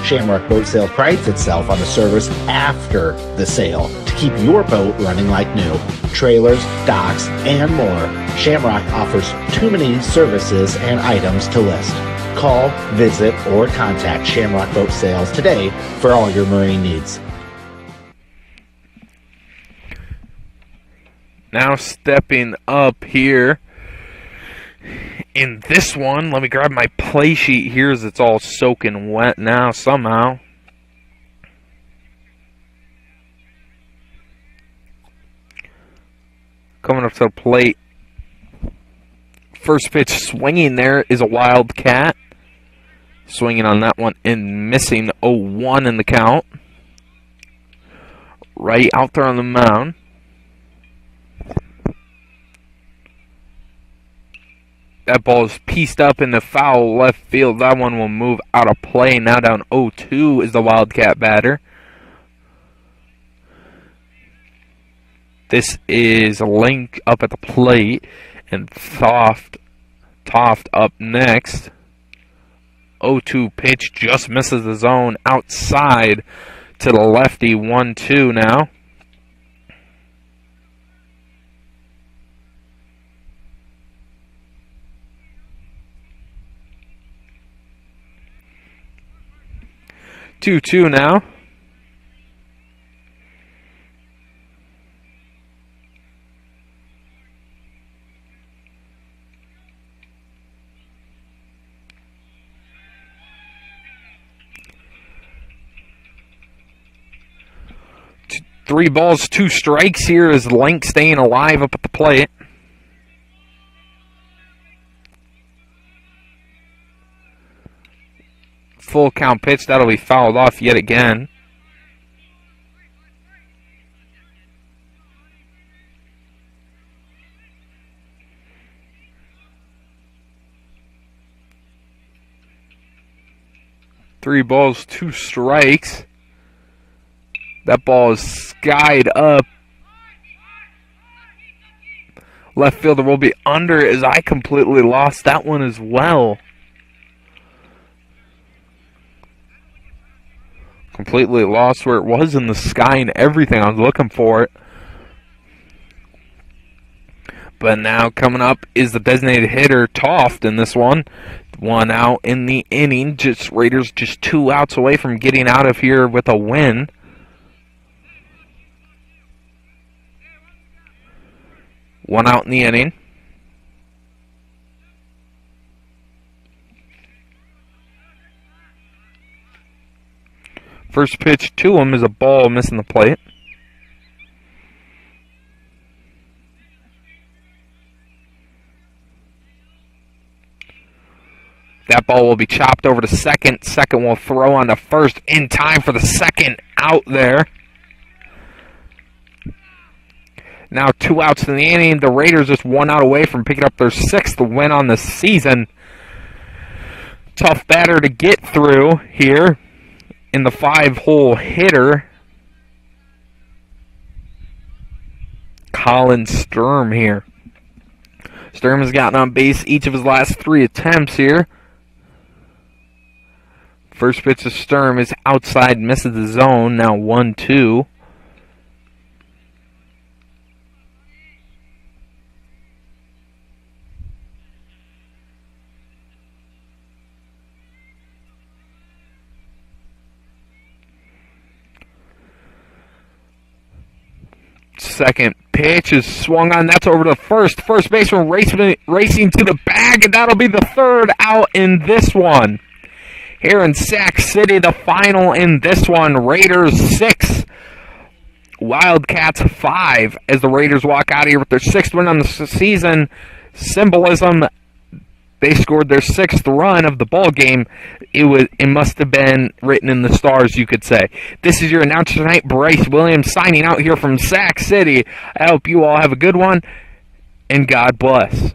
Speaker 15: Shamrock Boat Sale prides itself on the service after the sale to keep your boat running like new. Trailers, docks, and more. Shamrock offers too many services and items to list. Call, visit, or contact Shamrock Boat Sales today for all your marine needs.
Speaker 1: Now stepping up here in this one, let me grab my play sheet here as it's all soaking wet now somehow. Coming up to the plate. First pitch swinging there is a Wildcat. Swinging on that one and missing. 0-1 in the count. Right out there on the mound. That ball is pieced up in the foul left field. That one will move out of play. Now down 0-2 is the Wildcat batter. This is Link up at the plate, and Toft up next. 0-2 pitch just misses the zone outside to the lefty. 1-2 now. Two now. Three balls, two strikes here as Link staying alive up at the plate. Full count pitch, that'll be fouled off yet again. Three balls, two strikes. That ball is skied up. Left fielder will be under as I completely lost that one as well. Completely lost where it was in the sky and everything. I was looking for it. But now coming up is the designated hitter, Toft, in this one. One out in the inning. Raiders just 2 outs away from getting out of here with a win. One out in the inning. First pitch to him is a ball missing the plate. That ball will be chopped over to second. Second will throw on to first in time for the second out there. Now 2 outs in the inning. The Raiders just 1 out away from picking up their 6th win on the season. Tough batter to get through here in the 5-hole hitter. Colin Sturm here. Sturm has gotten on base each of his last 3 attempts here. First pitch to Sturm is outside, misses the zone. Now 1-2. Second pitch is swung on. That's over to first. First baseman racing to the bag, and that'll be the 3rd out in this one. Here in Sac City, the final in this one. Raiders 6, Wildcats 5. As the Raiders walk out of here with their 6th win on the season. Symbolism, they scored their 6th run of the ball game. It must have been written in the stars, you could say. This is your announcer tonight, Bryce Williams, signing out here from Sac City. I hope you all have a good one, and God bless.